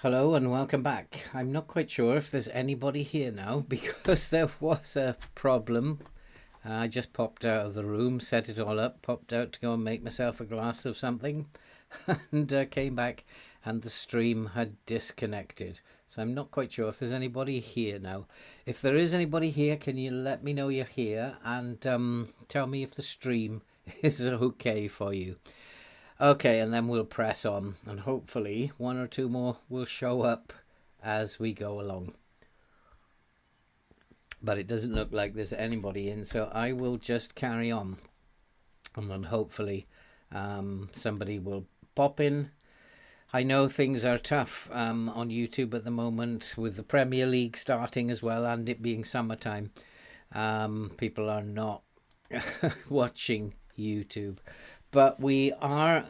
Hello and welcome back. I'm not quite sure if there's anybody here now because there was a problem. I just popped out of the room, set it all up, popped out to go and make myself a glass of something, and came back and the stream had disconnected. So I'm not quite sure if there's anybody here now. If there is anybody here, can you let me know you're here and tell me if the stream is okay for you? Okay, and then we'll press on, and hopefully one or two more will show up as we go along. But it doesn't look like there's anybody in, so I will just carry on. And then hopefully somebody will pop in. I know things are tough on YouTube at the moment with the Premier League starting as well and it being summertime. People are not watching YouTube. But we are,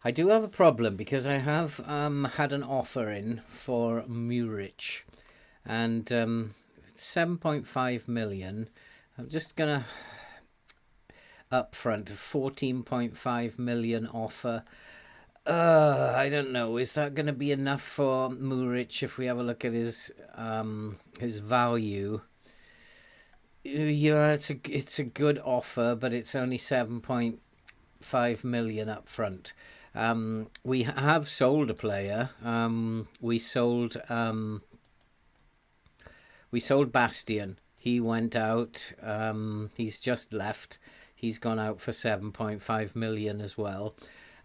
I do have a problem because I have had an offer in for Murich and 7.5 million. I'm just going to upfront 14.5 million offer. I don't know. Is that going to be enough for Murich if we have a look at his value? Yeah, it's a good offer, but it's only 7.5 million up front. We have sold a player. We sold Bastian. He went out. He's just left. He's gone out for 7.5 million as well.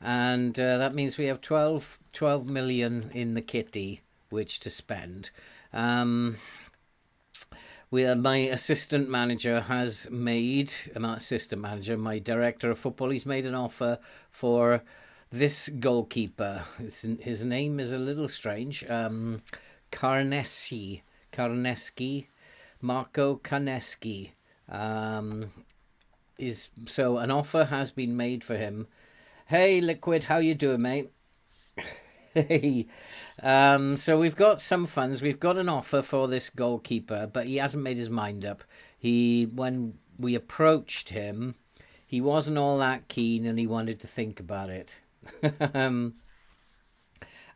And that means we have 12 million in the kitty, which to spend. My assistant manager has made, not assistant manager, my director of football, he's made an offer for this goalkeeper. His name is a little strange. Karneski, Marco Karneski. So an offer has been made for him. Hey, Liquid, how you doing, mate? Hey, so we've got some funds. We've got an offer for this goalkeeper, but he hasn't made his mind up. When we approached him, he wasn't all that keen, and he wanted to think about it.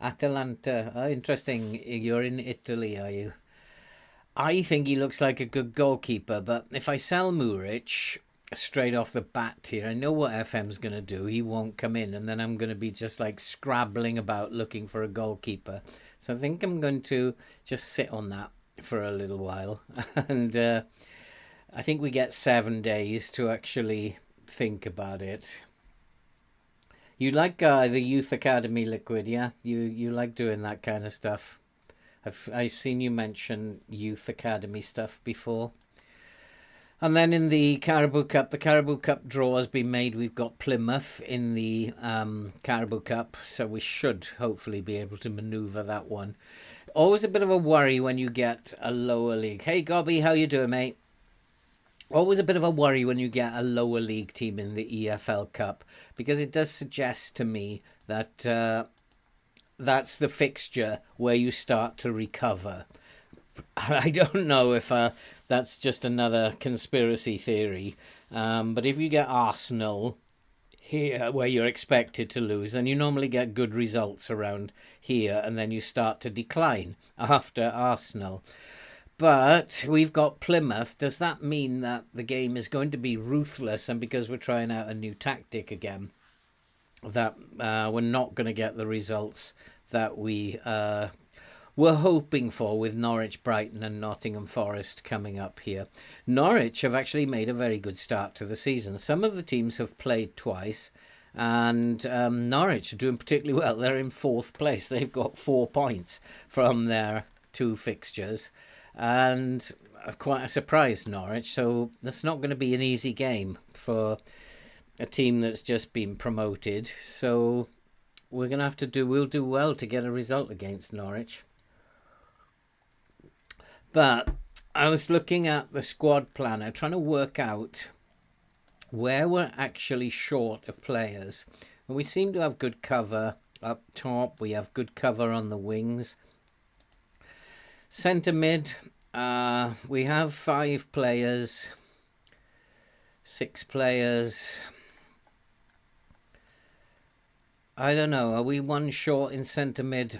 Atalanta, interesting. You're in Italy, are you? I think he looks like a good goalkeeper, but if I sell Muric straight off the bat here, I know what FM's going to do. He won't come in, and then I'm going to be just like scrabbling about looking for a goalkeeper. So I think I'm going to just sit on that for a little while. And I think we get 7 days to actually think about it. You like the Youth Academy, Liquid, yeah? You like doing that kind of stuff. I've seen you mention Youth Academy stuff before. And then in the Carabao Cup draw has been made. We've got Plymouth in the Carabao Cup, so we should hopefully be able to manoeuvre that one. Always a bit of a worry when you get a lower league. Hey, Gobby, how you doing, mate? Always a bit of a worry when you get a lower league team in the EFL Cup, because it does suggest to me that that's the fixture where you start to recover. I don't know if that's just another conspiracy theory, but if you get Arsenal here where you're expected to lose, then you normally get good results around here, and then you start to decline after Arsenal. But we've got Plymouth. Does that mean that the game is going to be ruthless, and because we're trying out a new tactic again, that we're not going to get the results that we we're hoping for with Norwich, Brighton and Nottingham Forest coming up here? Norwich have actually made a very good start to the season. Some of the teams have played twice, and Norwich are doing particularly well. They're in 4th place. They've got 4 points from their 2 fixtures, and quite a surprise, Norwich. So that's not going to be an easy game for a team that's just been promoted. So we're going to have to we'll do well to get a result against Norwich. But I was looking at the squad planner, trying to work out where we're actually short of players. And we seem to have good cover up top. We have good cover on the wings. Centre mid, we have 5 players, 6 players. I don't know. Are we one short in centre mid,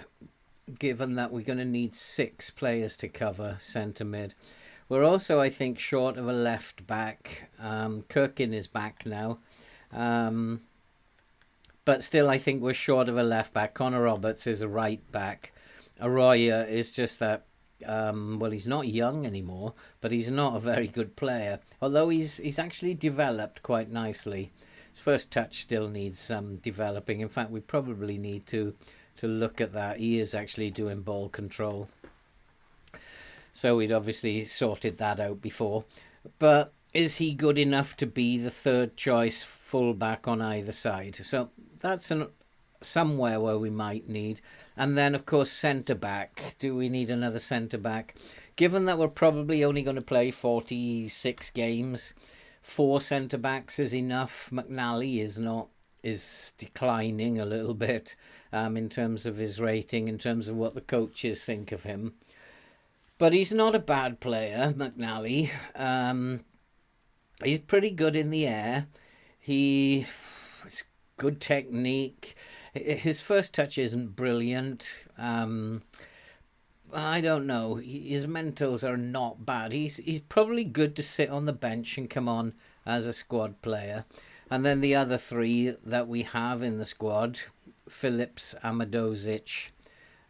given that we're going to need 6 players to cover centre mid? We're also, I think, short of a left back. Kirkin is back now. But still, I think we're short of a left back. Connor Roberts is a right back. Arroyo is just that. Well, he's not young anymore, but he's not a very good player. Although he's actually developed quite nicely. His first touch still needs some developing. In fact, we probably need to look at that. He is actually doing ball control. So we'd obviously sorted that out before. But is he good enough to be the third choice fullback on either side? So that's somewhere where we might need. And then, of course, centre-back. Do we need another centre-back? Given that we're probably only going to play 46 games, 4 centre-backs is enough. McNally is declining a little bit in terms of his rating, in terms of what the coaches think of him. But he's not a bad player, McNally. He's pretty good in the air. He's good technique. His first touch isn't brilliant. I don't know. His mentals are not bad. He's probably good to sit on the bench and come on as a squad player. And then the other 3 that we have in the squad, Phillips, Amadozic,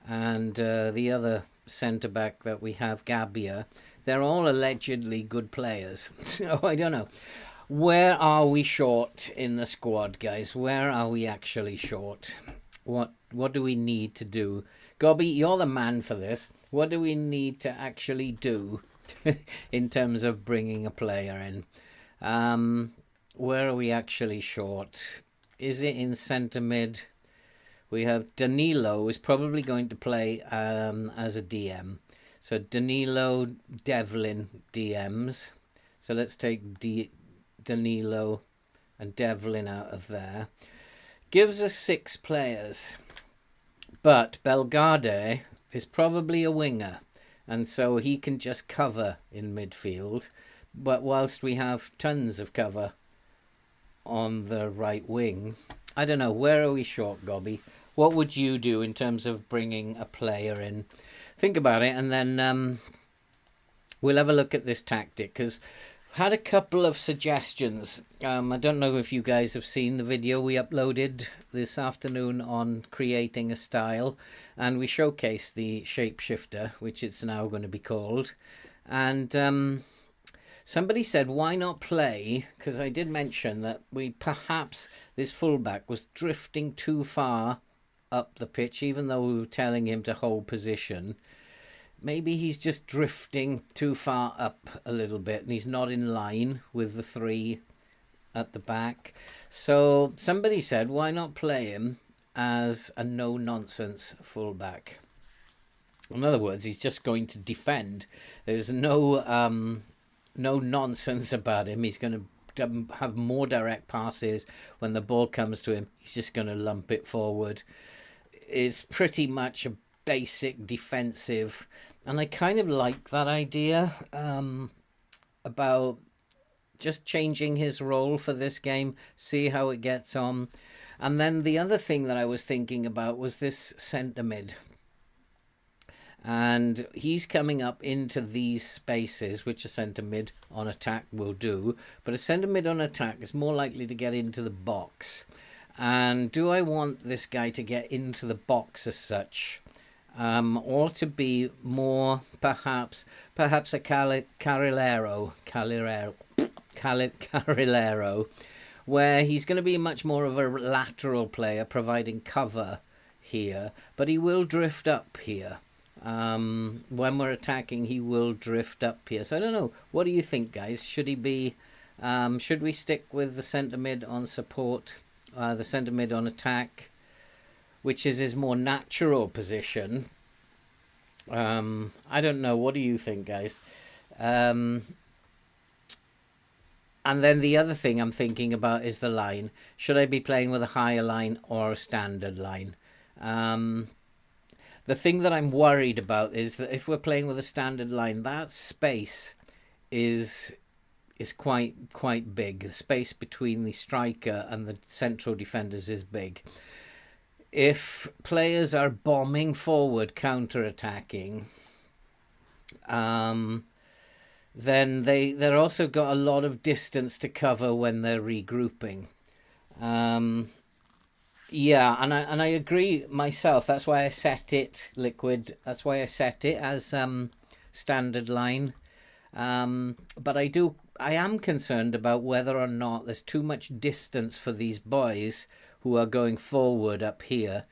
and the other centre-back that we have, Gabbia, they're all allegedly good players. So I don't know. Where are we short in the squad, guys? Where are we actually short? What do we need to do? Gobby, you're the man for this. What do we need to actually do in terms of bringing a player in? Where are we actually short? Is it in centre mid? We have Danilo is probably going to play as a DM. So Danilo, Devlin, DMs. So let's take Danilo and Devlin out of there. Gives us 6 players. But Belgade is probably a winger. And so he can just cover in midfield. But whilst we have tons of cover on the right wing, I don't know. Where are we short, Gobby? What would you do in terms of bringing a player in? Think about it, and then we'll have a look at this tactic, because I've had a couple of suggestions. I don't know if you guys have seen the video we uploaded this afternoon on creating a style, and we showcased the shapeshifter, which it's now going to be called. And somebody said, why not play? Because I did mention that perhaps this fullback was drifting too far up the pitch, even though we were telling him to hold position. Maybe he's just drifting too far up a little bit, and he's not in line with the 3 at the back. So somebody said, why not play him as a no-nonsense fullback? In other words, he's just going to defend. There's no nonsense about him. He's going to have more direct passes. When the ball comes to him, he's just going to lump it forward. It's pretty much a basic defensive, and I kind of like that idea about just changing his role for this game, see how it gets on. And then the other thing that I was thinking about was this centre mid. And he's coming up into these spaces, which a centre mid on attack will do. But a centre mid on attack is more likely to get into the box. And do I want this guy to get into the box as such? Or to be more, perhaps a Carrilero, where he's going to be much more of a lateral player, providing cover here. But he will drift up here. When we're attacking, he will drift up here. So I don't know. What do you think, guys? Should he be? Should we stick with the centre mid on support, the centre mid on attack, which is his more natural position? I don't know. What do you think, guys? And then the other thing I'm thinking about is the line. Should I be playing with a higher line or a standard line? The thing that I'm worried about is that if we're playing with a standard line, that space is quite big. The space between the striker and the central defenders is big. if players are bombing forward, counter-attacking, then they're also got a lot of distance to cover when they're regrouping. Um, yeah, and I agree myself. That's why I set it liquid. That's why I set it as standard line. But I am concerned about whether or not there's too much distance for these boys who are going forward up here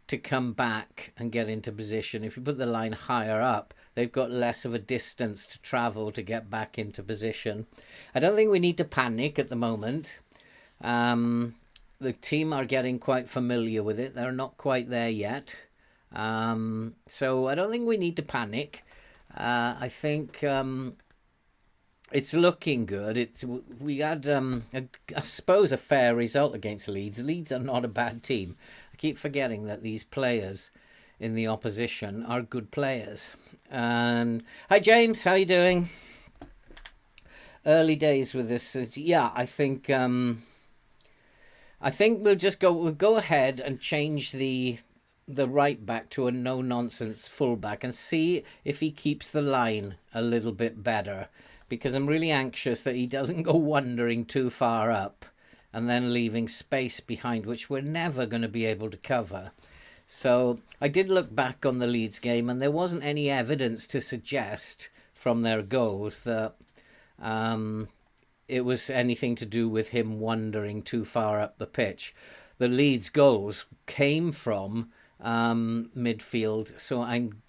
to come back and get into position. If you put the line higher up, they've got less of a distance to travel to get back into position. I don't think we need to panic at the moment. The team are getting quite familiar with it. They're not quite there yet. So I don't think we need to panic. I think it's looking good. We had, I suppose, a fair result against Leeds. Leeds are not a bad team. I keep forgetting that these players in the opposition are good players. And hi, James. How you doing? Early days with this. Yeah, I think we'll go ahead and change the right back to a no nonsense fullback and see if he keeps the line a little bit better, because I'm really anxious that he doesn't go wandering too far up and then leaving space behind, which we're never going to be able to cover. So I did look back on the Leeds game, and there wasn't any evidence to suggest from their goals that it was anything to do with him wandering too far up the pitch. The Leeds goals came from midfield, so I'm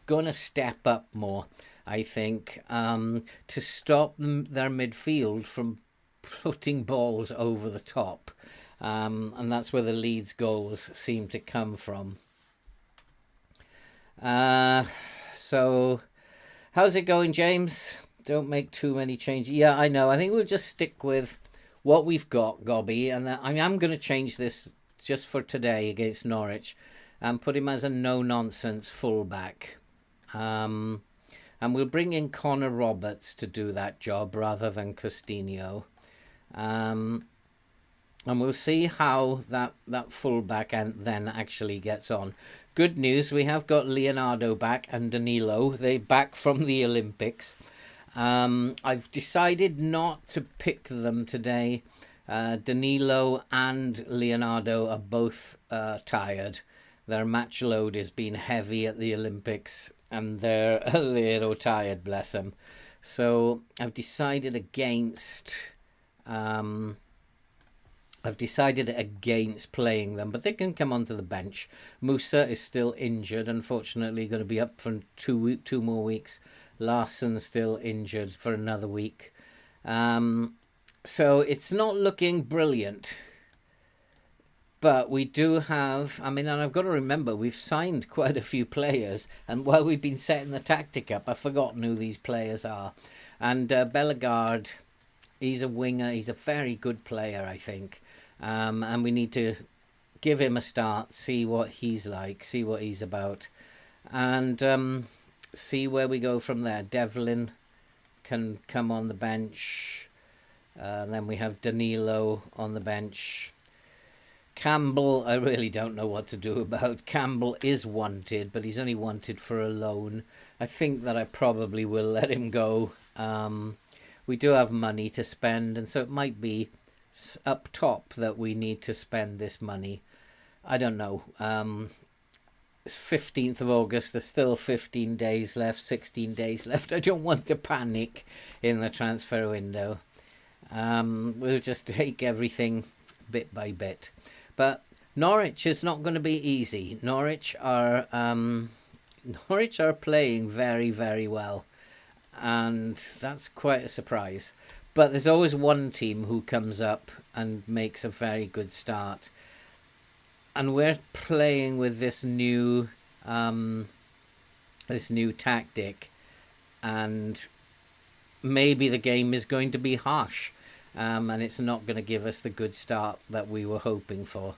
going to step up more, I think, to stop their midfield from putting balls over the top. And that's where the Leeds goals seem to come from. So how's it going, James? Don't make too many changes. Yeah, I know. I think we'll just stick with what we've got, Gobby. And I am going to change this just for today against Norwich and put him as a no-nonsense fullback. And we'll bring in Connor Roberts to do that job rather than Coutinho. And we'll see how that fullback then actually gets on. Good news, we have got Leonardo back and Danilo. They're back from the Olympics. I've decided not to pick them today. Danilo and Leonardo are both tired. Their match load has been heavy at the Olympics and they're a little tired, bless them. So I've decided against playing them, but they can come onto the bench. Musa is still injured, unfortunately, going to be up for two more weeks. Larson's still injured for another week. So it's not looking brilliant. But we do have, and I've got to remember, we've signed quite a few players. And while we've been setting the tactic up, I've forgotten who these players are. And Bellegarde, he's a winger. He's a very good player, I think. And we need to give him a start, see what he's like, see what he's about. And see where we go from there. Devlin can come on the bench. Then we have Danilo on the bench. Campbell, I really don't know what to do about. Campbell is wanted, but he's only wanted for a loan. I think that I probably will let him go. We do have money to spend, and so it might be up top that we need to spend this money. I don't know. It's 15th of August. There's still 15 days left, 16 days left. I don't want to panic in the transfer window. We'll just take everything bit by bit. But Norwich is not going to be easy. Norwich are playing very, very well. And that's quite a surprise. But there's always one team who comes up and makes a very good start. And we're playing with this new tactic. And maybe the game is going to be harsh. And it's not going to give us the good start that we were hoping for.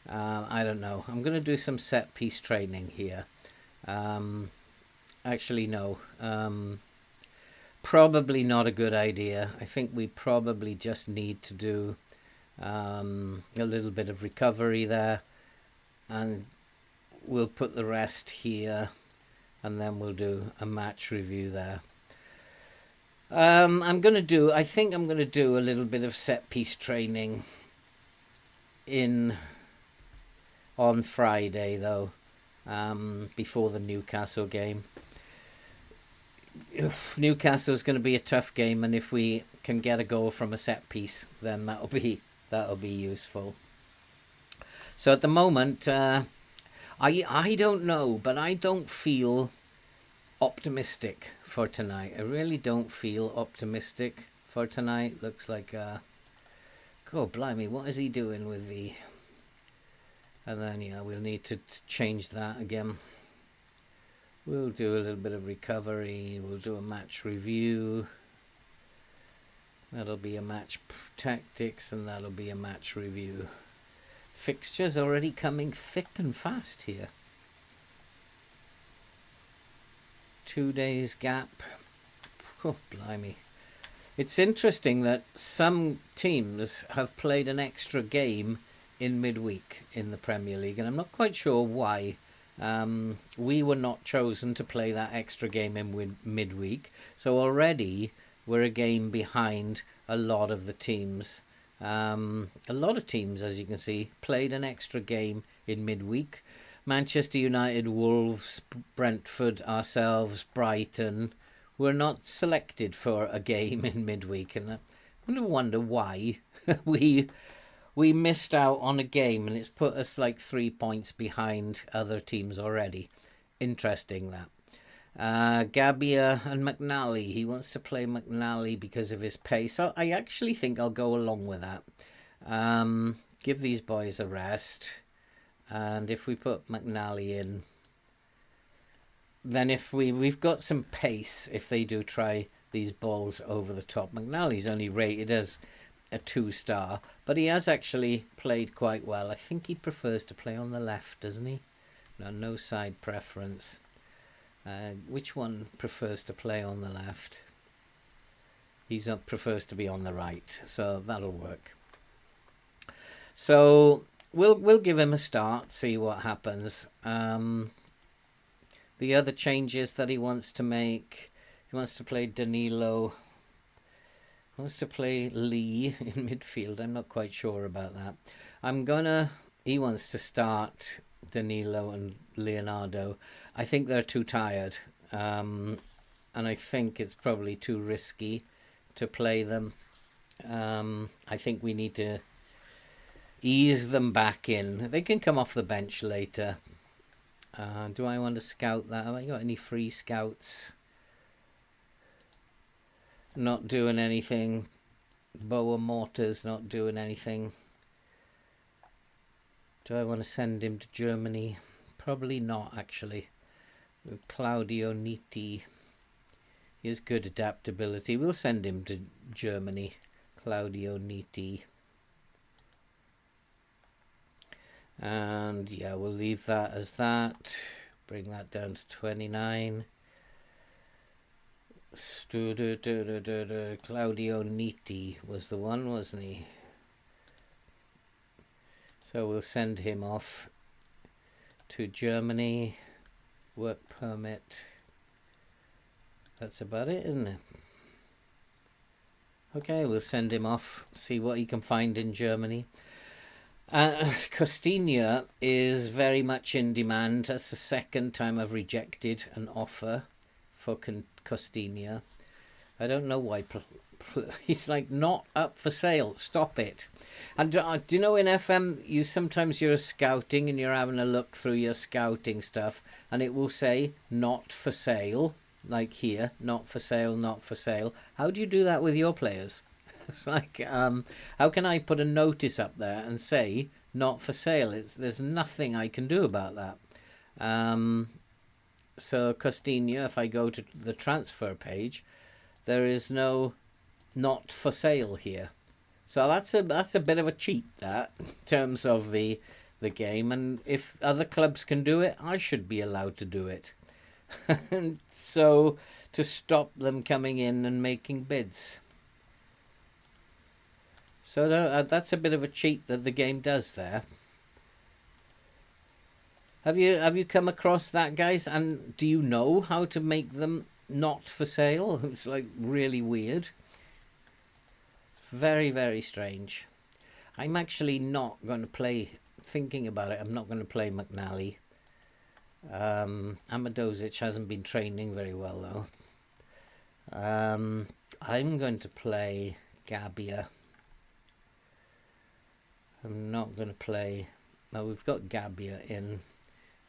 I don't know. I'm going to do some set piece training here. Actually, no. Probably not a good idea. I think we probably just need to do a little bit of recovery there. and we'll put the rest here, and then we'll do a match review there. I think I'm gonna do a little bit of set piece training on Friday though, before the Newcastle game. Newcastle's going to be a tough game, and if we can get a goal from a set piece, then that'll be useful. So at the moment, I don't know, but I don't feel optimistic for tonight. I really don't feel optimistic for tonight. Looks like God blimey, what is he doing with the... And then yeah, we'll need to change that again. We'll do a little bit of recovery. We'll do a match review. That'll be a match tactics, and that'll be a match review. Fixtures already coming thick and fast here. 2 days gap. Oh, blimey. It's interesting that some teams have played an extra game in midweek in the Premier League, and I'm not quite sure why. We were not chosen to play that extra game in midweek, so already we're a game behind a lot of the teams. A lot of teams, as you can see, played an extra game in midweek. Manchester United, Wolves, Brentford, ourselves, Brighton were not selected for a game in midweek, and I wonder why we missed out on a game, and it's put us like 3 points behind other teams already. Interesting that. Gabbia and McNally. He wants to play McNally because of his pace. I actually think I'll go along with that. Give these boys a rest. And if we put McNally in, then if we've got some pace, if they do try these balls over the top. McNally's only rated as a 2-star, but he has actually played quite well. I think he prefers to play on the left, doesn't he? No side preference. Which one prefers to play on the left? He prefers to be on the right, so that'll work. So we'll give him a start, see what happens. The other changes that he wants to make, he wants to play Danilo. He wants to play Lee in midfield. I'm not quite sure about that. He wants to start Danilo and Leonardo. I think they're too tired. And I think it's probably too risky to play them. I think we need to ease them back in. They can come off the bench later. Do I want to scout that? Have I got any free scouts? Not doing anything. Boa Mortar's not doing anything. Do I want to send him to Germany? Probably not, actually. Claudio Nitti. He has good adaptability. We'll send him to Germany. Claudio Nitti. And yeah, we'll leave that as that. Bring that down to 29. Claudio Nitti was the one, wasn't he? So we'll send him off to Germany. Work permit. That's about it, isn't it? Okay, we'll send him off. See what he can find in Germany. Costinha is very much in demand. That's the second time I've rejected an offer for Costinha. I don't know why. He's like not up for sale. Stop it. And do you know in FM, sometimes you're scouting and you're having a look through your scouting stuff, and it will say not for sale, like here, not for sale, not for sale. How do you do that with your players? It's like, how can I put a notice up there and say not for sale? There's nothing I can do about that. So Costinha, if I go to the transfer page, there is no not for sale here. So that's a bit of a cheat, that, in terms of the game. And if other clubs can do it, I should be allowed to do it. And so to stop them coming in and making bids. So that's a bit of a cheat that the game does there. Have you come across that, guys? And do you know how to make them not for sale? It's like really weird. Very, very strange. I'm actually not going to play, thinking about it, I'm not going to play McNally. Amadozic hasn't been training very well, though. I'm going to play Gabbia. I'm not going to play... No, we've got Gabbia in.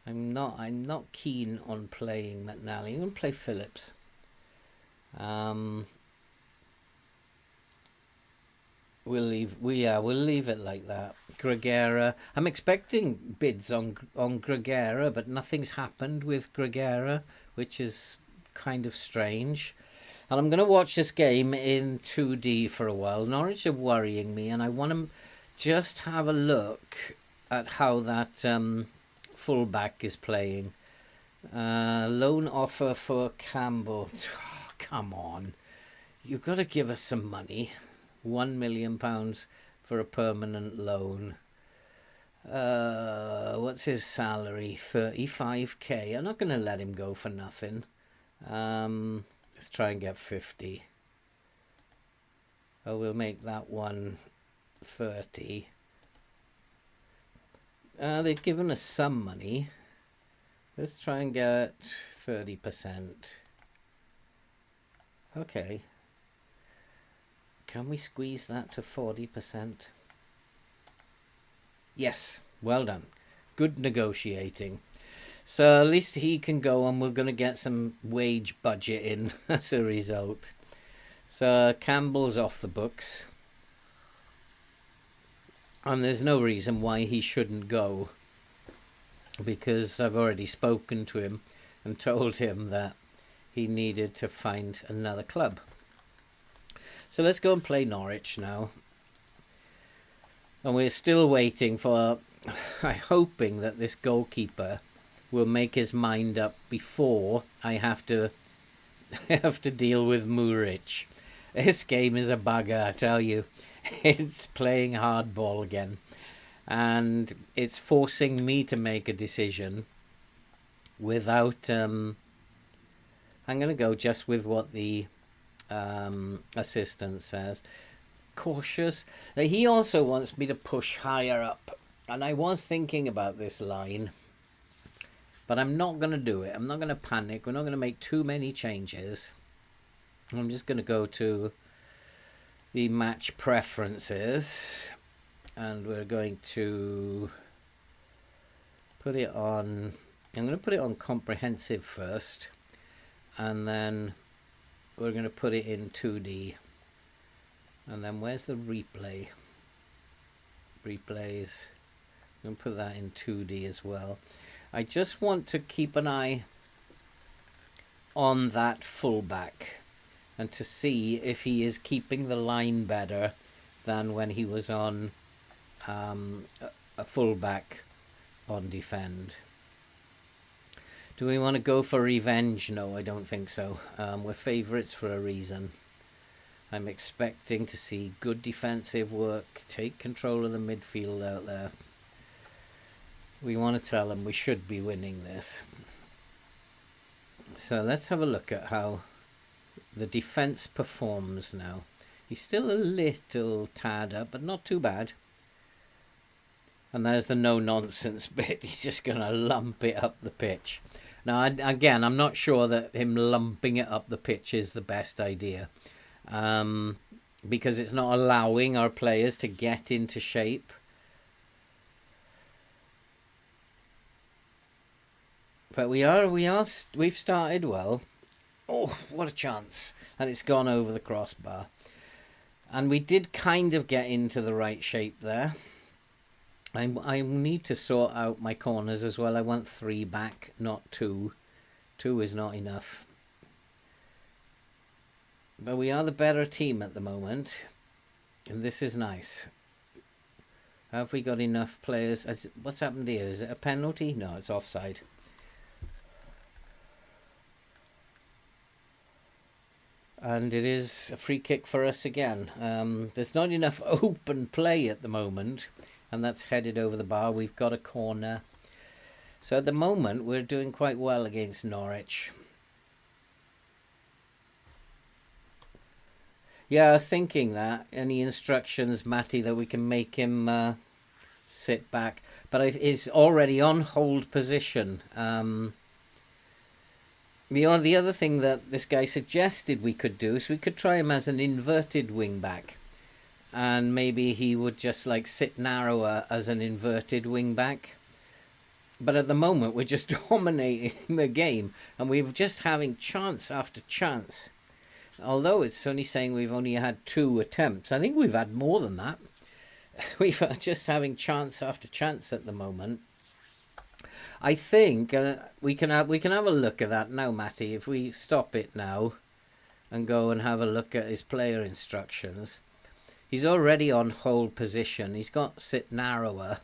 I'm not keen on playing McNally. I'm going to play Phillips. We'll leave it like that. Gregera. I'm expecting bids on Gregera, but nothing's happened with Gregera, which is kind of strange. And I'm going to watch this game in 2D for a while. Norwich are worrying me, and I want to just have a look at how that fullback is playing. Loan offer for Campbell. Oh, come on. You've got to give us some money. £1 million for a permanent loan. What's his salary? 35k. I'm not going to let him go for nothing. Let's try and get 50. Oh, we'll make that one 30. They've given us some money. Let's try and get 30%. Okay. Can we squeeze that to 40%? Yes, well done. Good negotiating. So at least he can go, and we're going to get some wage budget in as a result. So Campbell's off the books. And there's no reason why he shouldn't go, because I've already spoken to him and told him that he needed to find another club. So let's go and play Norwich now. And we're still waiting for... I'm hoping that this goalkeeper will make his mind up before I have to deal with Muric. This game is a bugger, I tell you. It's playing hardball again. And it's forcing me to make a decision without... I'm going to go just with what the assistant says. Cautious. He also wants me to push higher up. And I was thinking about this line. But I'm not going to do it. I'm not going to panic. We're not going to make too many changes. I'm just going to go to the match preferences. And we're going to put it on... I'm going to put it on comprehensive first. And then we're going to put it in 2D. And then where's the replay? Replays. I'm going to put that in 2D as well. I just want to keep an eye on that fullback and to see if he is keeping the line better than when he was on a fullback on defend. Do we want to go for revenge? No, I don't think so. We're favourites for a reason. I'm expecting to see good defensive work, take control of the midfield out there. We want to tell them we should be winning this. So let's have a look at how the defence performs now. He's still a little tad up, but not too bad. And there's the no-nonsense bit. He's just going to lump it up the pitch. Now, again, I'm not sure that him lumping it up the pitch is the best idea. Because it's not allowing our players to get into shape. But we've started well. Oh, what a chance. And it's gone over the crossbar. And we did kind of get into the right shape there. I need to sort out my corners as well. I want 3 back, not 2. 2 is not enough. But we are the better team at the moment. And this is nice. Have we got enough players? What's happened here? Is it a penalty? No, it's offside. And it is a free kick for us again. There's not enough open play at the moment. And that's headed over the bar. We've got a corner. So at the moment, we're doing quite well against Norwich. Yeah, I was thinking that. Any instructions, Matty, that we can make him sit back? But he's already on hold position. The other thing that this guy suggested we could do is we could try him as an inverted wing back, and maybe he would just like sit narrower as an inverted wing back. But at the moment we're just dominating the game, and we're just having chance after chance. Although it's only saying we've only had 2 attempts, I think we've had more than that. We're just having chance after chance at the moment. I think we can have a look at that now, Matty. If we stop it now and go and have a look at his player instructions, he's already on hold position. He's got sit narrower.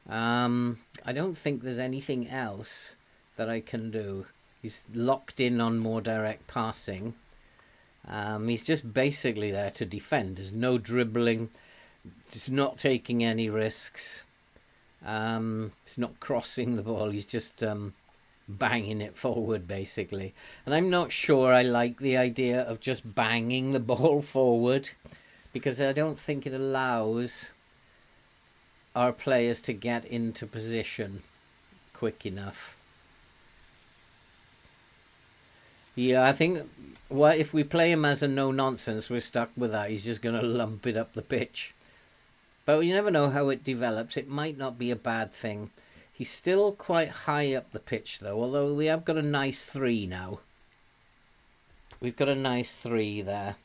I don't think there's anything else that I can do. He's locked in on more direct passing. He's just basically there to defend. There's no dribbling. Just not taking any risks. He's not crossing the ball. He's just banging it forward, basically. And I'm not sure I like the idea of just banging the ball forward, because I don't think it allows our players to get into position quick enough. Yeah, I think if we play him as a no-nonsense, we're stuck with that. He's just going to lump it up the pitch. But you never know how it develops. It might not be a bad thing. He's still quite high up the pitch, though, although we have got a nice 3 now. We've got a nice 3 there.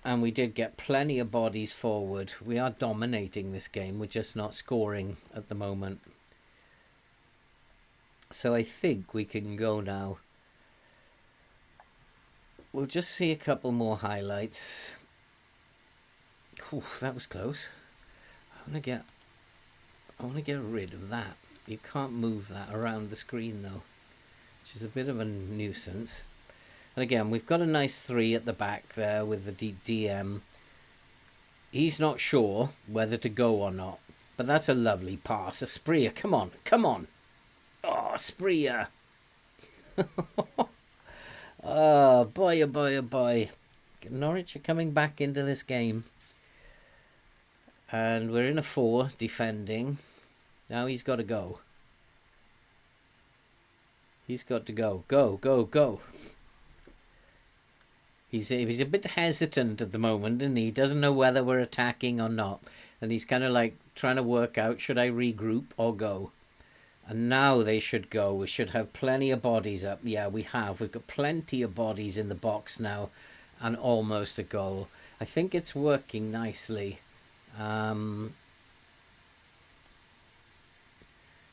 And we did get plenty of bodies forward. We are dominating this game. We're just not scoring at the moment. So I think we can go now. We'll just see a couple more highlights. Ooh, that was close. I want to get rid of that. You can't move that around the screen though, which is a bit of a nuisance. And again, we've got a nice 3 at the back there with the DM. He's not sure whether to go or not, but that's a lovely pass. A Spreer, come on, come on. Oh, Spreer. Oh, boy, oh boy, oh boy. Norwich are coming back into this game. And we're in a 4, defending. Now he's got to go. He's got to go. Go, go, go. He's a bit hesitant at the moment, and he doesn't know whether we're attacking or not. And he's kind of like trying to work out, should I regroup or go? And now they should go. We should have plenty of bodies up. Yeah, we have. We've got plenty of bodies in the box now, and almost a goal. I think it's working nicely. And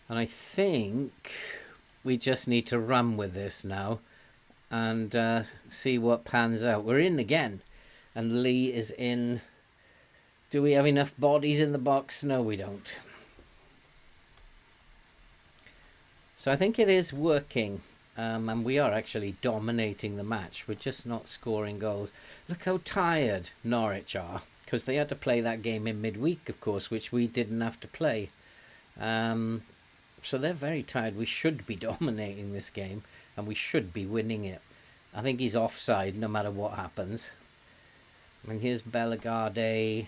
I think we just need to run with this now and see what pans out. We're in again, and Lee is in. Do we have enough bodies in the box? No, we don't. So I think it is working, and we are actually dominating the match. We're just not scoring goals. Look how tired Norwich are, because they had to play that game in midweek, of course, which we didn't have to play. So they're very tired. We should be dominating this game, and we should be winning it. I think he's offside no matter what happens. And here's Bellegarde.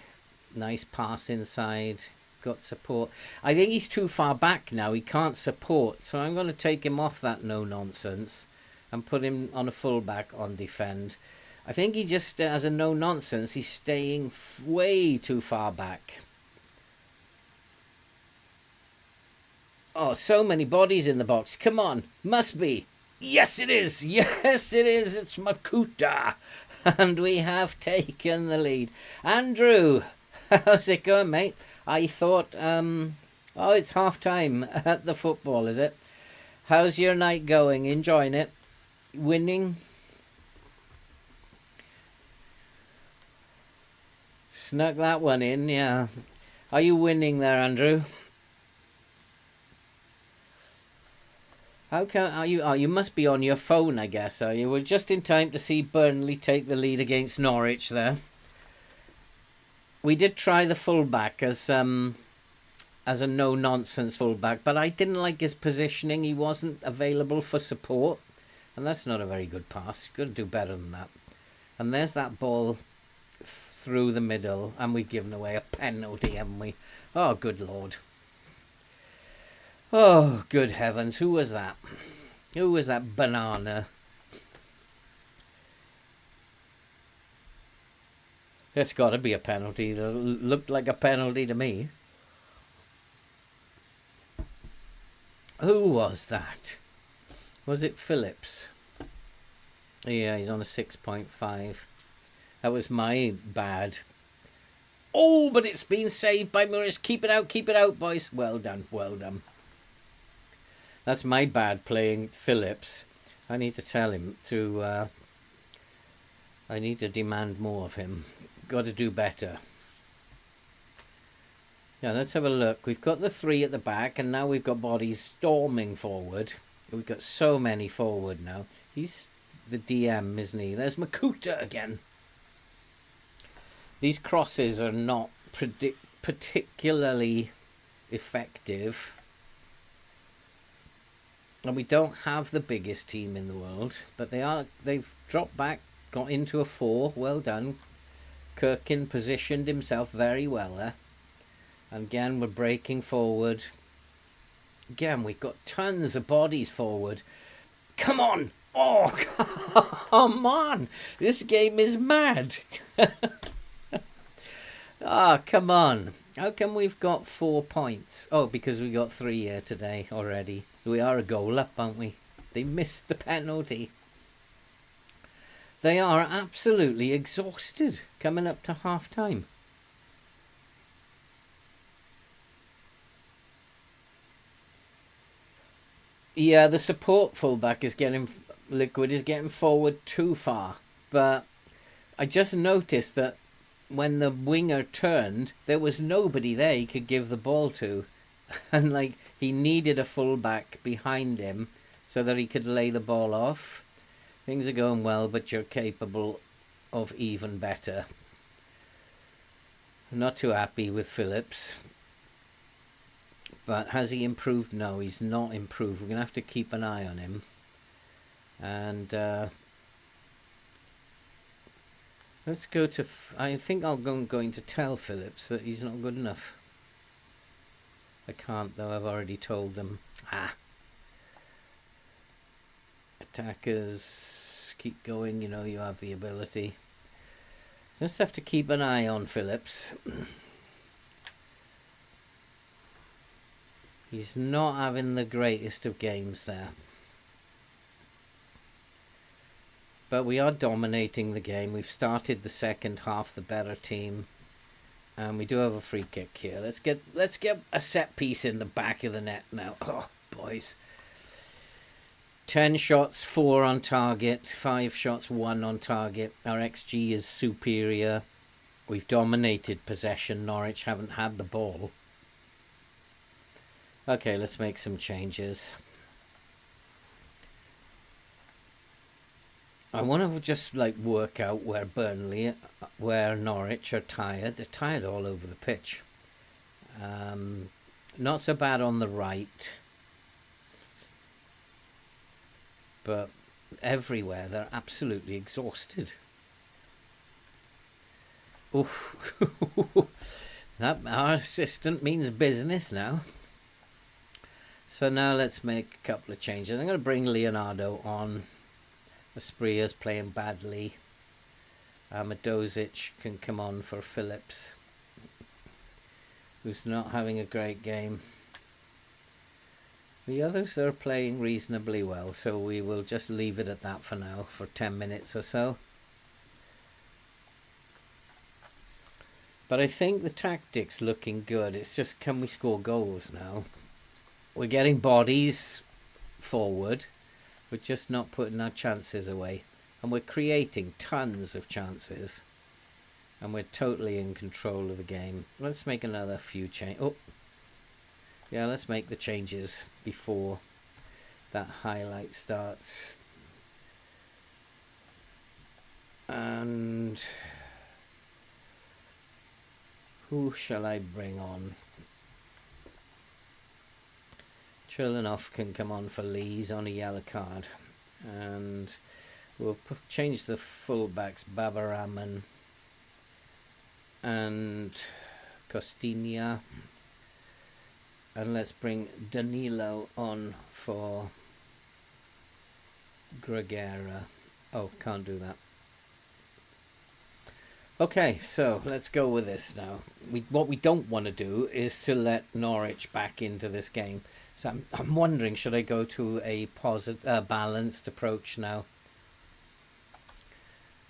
Nice pass inside. Got support. I think he's too far back now. He can't support. So I'm going to take him off that no-nonsense and put him on a fullback on defend. I think he just, as a no-nonsense, he's staying way too far back. Oh, so many bodies in the box. Come on. Must be. Yes, it is. Yes, it is. It's Makuta. And we have taken the lead. Andrew, how's it going, mate? I thought, oh, it's half-time at the football, is it? How's your night going? Enjoying it? Winning? Snuck that one in, yeah. Are you winning there, Andrew? How can are you? Oh, you must be on your phone, I guess. Are you? We're just in time to see Burnley take the lead against Norwich there. We did try the fullback as as a no-nonsense fullback, but I didn't like his positioning. He wasn't available for support, and that's not a very good pass. You've got to do better than that. And there's that ball through the middle, and we've given away a penalty, haven't we? Oh, good Lord. Oh, good heavens. Who was that? Who was that banana? There's got to be a penalty. It looked like a penalty to me. Who was that? Was it Phillips? Yeah, he's on a 6.5. That was my bad. Oh, but it's been saved by Murish. Keep it out, boys. Well done, well done. That's my bad playing Phillips. I need to tell him to... I need to demand more of him. Got to do better. Now, let's have a look. We've got the 3 at the back, and now we've got bodies storming forward. We've got so many forward now. He's the DM, isn't he? There's Makuta again. These crosses are not particularly effective. And we don't have the biggest team in the world, but they've dropped back, got into a 4. Well done. Kirkin positioned himself very well there. And again, we're breaking forward. Again, we've got tons of bodies forward. Come on! Oh, come on! This game is mad. Ah, come on. How come we've got 4 points? Oh, because we got 3 here today already. We are a goal up, aren't we? They missed the penalty. They are absolutely exhausted coming up to half time. Yeah, the support fullback is getting... Liquid is getting forward too far. But I just noticed that when the winger turned, there was nobody there he could give the ball to. And, like, he needed a fullback behind him so that he could lay the ball off. Things are going well, but you're capable of even better. I'm not too happy with Phillips. But has he improved? No, he's not improved. We're going to have to keep an eye on him. And let's go to... I think I'm going to tell Phillips that he's not good enough. I can't, though. I've already told them. Attackers, keep going. You know you have the ability. Just have to keep an eye on Phillips. He's not having the greatest of games there. But we are dominating the game. We've started the second half the better team. And we do have a free kick here. Let's get a set piece in the back of the net now. Oh, boys. 10 shots, 4 on target. 5 shots, 1 on target. Our XG is superior. We've dominated possession. Norwich haven't had the ball. Okay, let's make some changes. I want to just like work out where Norwich are tired. They're tired all over the pitch. Not so bad on the right. But everywhere they're absolutely exhausted. Oof. That our assistant means business now. So now let's make a couple of changes. I'm going to bring Leonardo on. Aspria's playing badly. Madozic can come on for Phillips, who's not having a great game. The others are playing reasonably well, so we will just leave it at that for now, for 10 minutes or so. But I think the tactic's looking good. It's just, can we score goals now? We're getting bodies forward. We're just not putting our chances away. And we're creating tons of chances. And we're totally in control of the game. Let's make another few changes. Oh, yeah, let's make the changes before that highlight starts. And who shall I bring on? Chillinov can come on for Lee's on a yellow card. And we'll change the fullbacks, Babaraman and Costinha. And let's bring Danilo on for Gregera. Oh, can't do that. Okay, so let's go with this now. What we don't want to do is to let Norwich back into this game. So I'm wondering, should I go to a balanced approach now?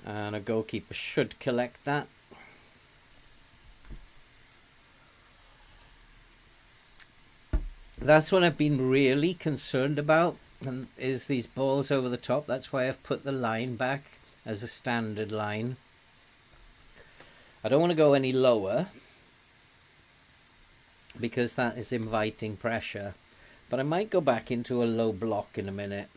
And a goalkeeper should collect that. That's what I've been really concerned about, and is these balls over the top. That's why I've put the line back as a standard line. I don't want to go any lower because that is inviting pressure. But I might go back into a low block in a minute.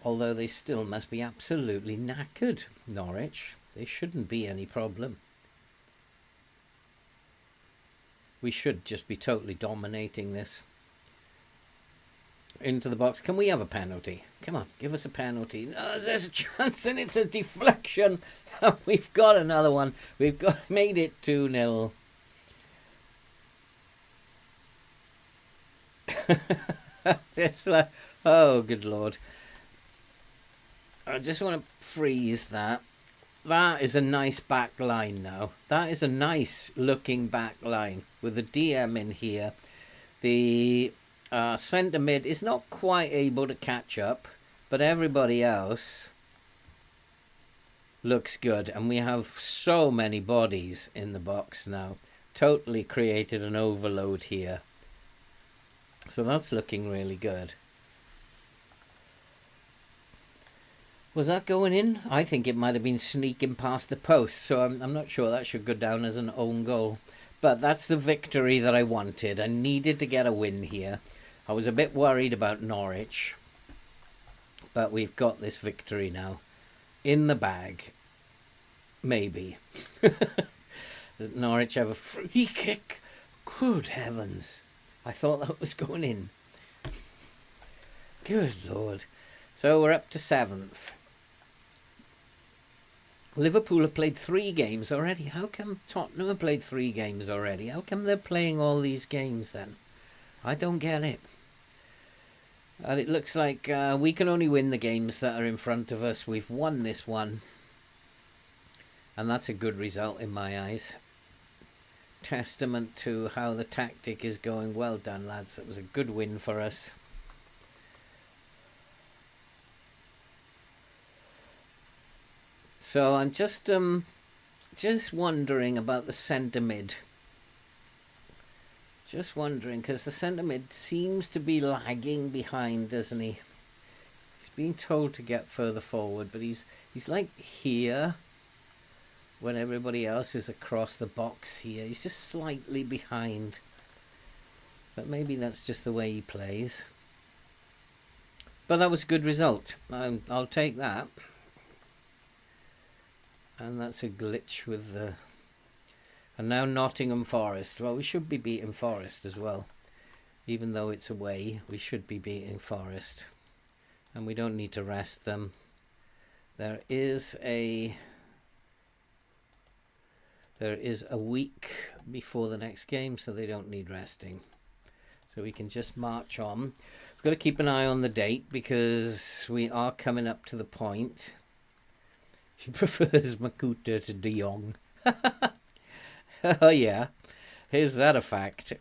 Although they still must be absolutely knackered, Norwich. They shouldn't be any problem. We should just be totally dominating this. Into the box. Can we have a penalty? Come on, give us a penalty. No, there's a chance and it's a deflection. We've got another one. We've made it 2-0. Just like, oh, good Lord. I just want to freeze that. That is a nice back line now. That is a nice looking back line with the DM in here. The centre mid is not quite able to catch up, but everybody else looks good. And we have so many bodies in the box now. Totally created an overload here. So that's looking really good. Was that going in? I think it might have been sneaking past the post, so I'm not sure. That should go down as an own goal. But that's the victory that I wanted. I needed to get a win here. I was a bit worried about Norwich, but we've got this victory now. In the bag. Maybe. Does Norwich have a free kick? Good heavens. I thought that was going in. Good Lord. So we're up to 7th. Liverpool have played 3 games already. How come Tottenham have played 3 games already? How come they're playing all these games then? I don't get it. And it looks like we can only win the games that are in front of us. We've won this one. And that's a good result in my eyes. Testament to how the tactic is going. Well done, lads. It was a good win for us. So I'm just wondering about the centre mid. Just wondering, because the centre mid seems to be lagging behind, doesn't he? He's being told to get further forward, but he's like here when everybody else is across the box here. He's just slightly behind. But maybe that's just the way he plays. But that was a good result. I'll take that. And that's a glitch with the... And now Nottingham Forest. Well, we should be beating Forest as well. Even though it's away, we should be beating Forest. And we don't need to rest them. There is a week before the next game, so they don't need resting. So we can just march on. We've got to keep an eye on the date because we are coming up to the point. He prefers Makuta to De Jong. Oh yeah, is that a fact?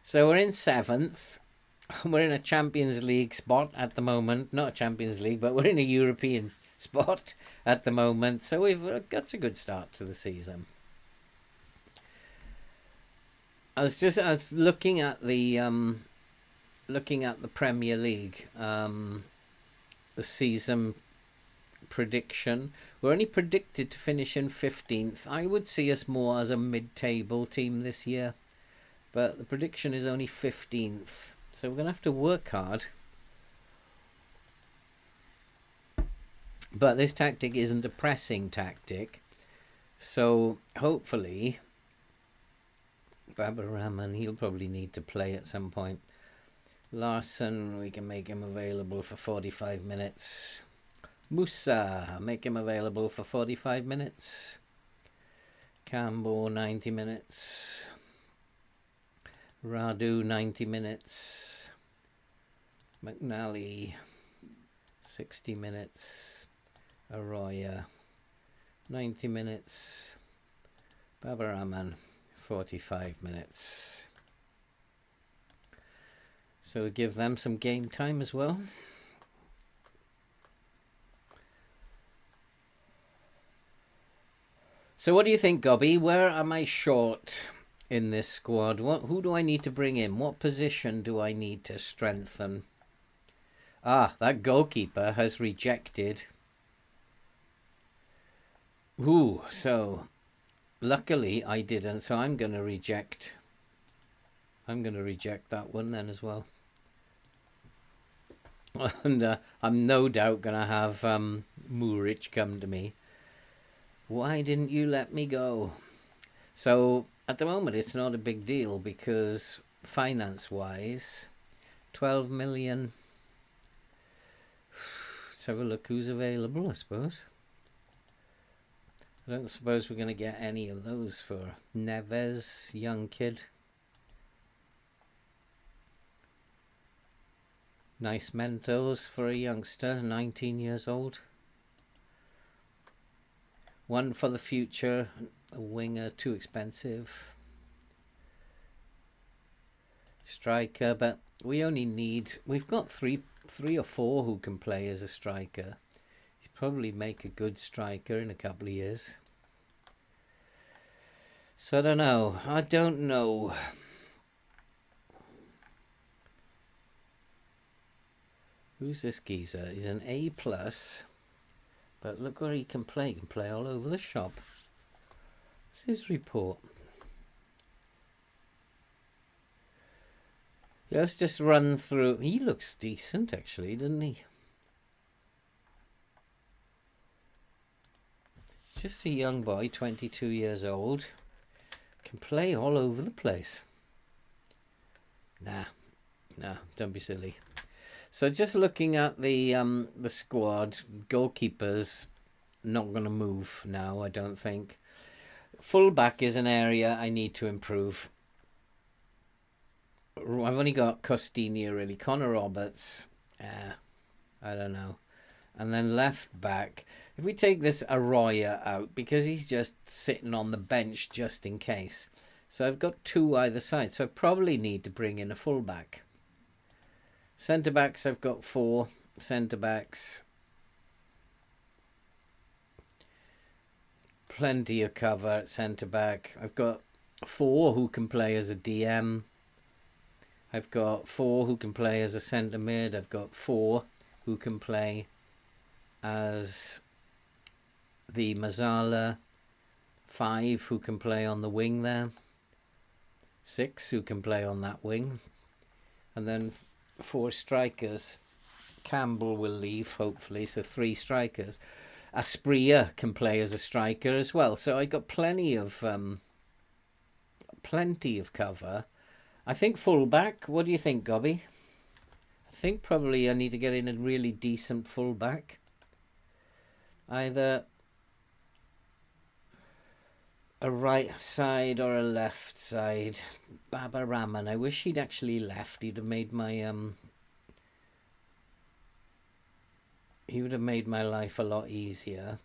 So we're in 7th. We're in a Champions League spot at the moment. Not a Champions League, but we're in a European spot at the moment. So we've got a good start to the season. I was looking at the Premier League, the season prediction. We're only predicted to finish in 15th. I would see us more as a mid-table team this year, but the prediction is only 15th. So we're going to have to work hard. But this tactic isn't a pressing tactic, so hopefully Babaraman, he'll probably need to play at some point. Larson, we can make him available for 45 minutes. Musa, make him available for 45 minutes. Campbell, 90 minutes. Radu, 90 minutes. McNally, 60 minutes. Arroyo, 90 minutes. Babaraman, 45 minutes. So we give them some game time as well. So what do you think, Gobby? Where am I short in this squad? Who do I need to bring in? What position do I need to strengthen? Ah, that goalkeeper has rejected. Ooh, so luckily I didn't, so I'm going to reject. I'm going to reject that one then as well. And I'm no doubt going to have Muric come to me. Why didn't you let me go? So at the moment it's not a big deal because finance-wise, 12 million. Let's have a look who's available, I suppose. I don't suppose we're going to get any of those for Neves, young kid. Nice Mentos for a youngster, 19 years old. One for the future, a winger, too expensive. Striker, but we only need, we've got three or four who can play as a striker. He'd probably make a good striker in a couple of years. So I don't know. Who's this geezer? He's an A+, but look where he can play. He can play all over the shop. What's his report? Yeah, let's just run through. He looks decent, actually, doesn't he? He's just a young boy, 22 years old. Can play all over the place. Nah, don't be silly. So just looking at the squad, goalkeepers not going to move now, I don't think. Fullback is an area I need to improve. I've only got Costinha really. Connor Roberts, I don't know. And then left back, if we take this Arroyo out, because he's just sitting on the bench just in case. So I've got two either side, so I probably need to bring in a fullback. Centre-backs, I've got 4 centre-backs. Plenty of cover at centre-back. I've got 4 who can play as a DM. I've got 4 who can play as a centre-mid. I've got 4 who can play as the Mazzala. 5 who can play on the wing there. 6 who can play on that wing. And then 4 strikers. Campbell will leave, hopefully, so 3 strikers. Asprilla can play as a striker as well. So I got plenty of cover. I think fullback. What do you think, Gobby? I think probably I need to get in a really decent fullback. Either a right side or a left side. Baba Rahman. I wish he'd actually left. He'd have made my he would have made my life a lot easier.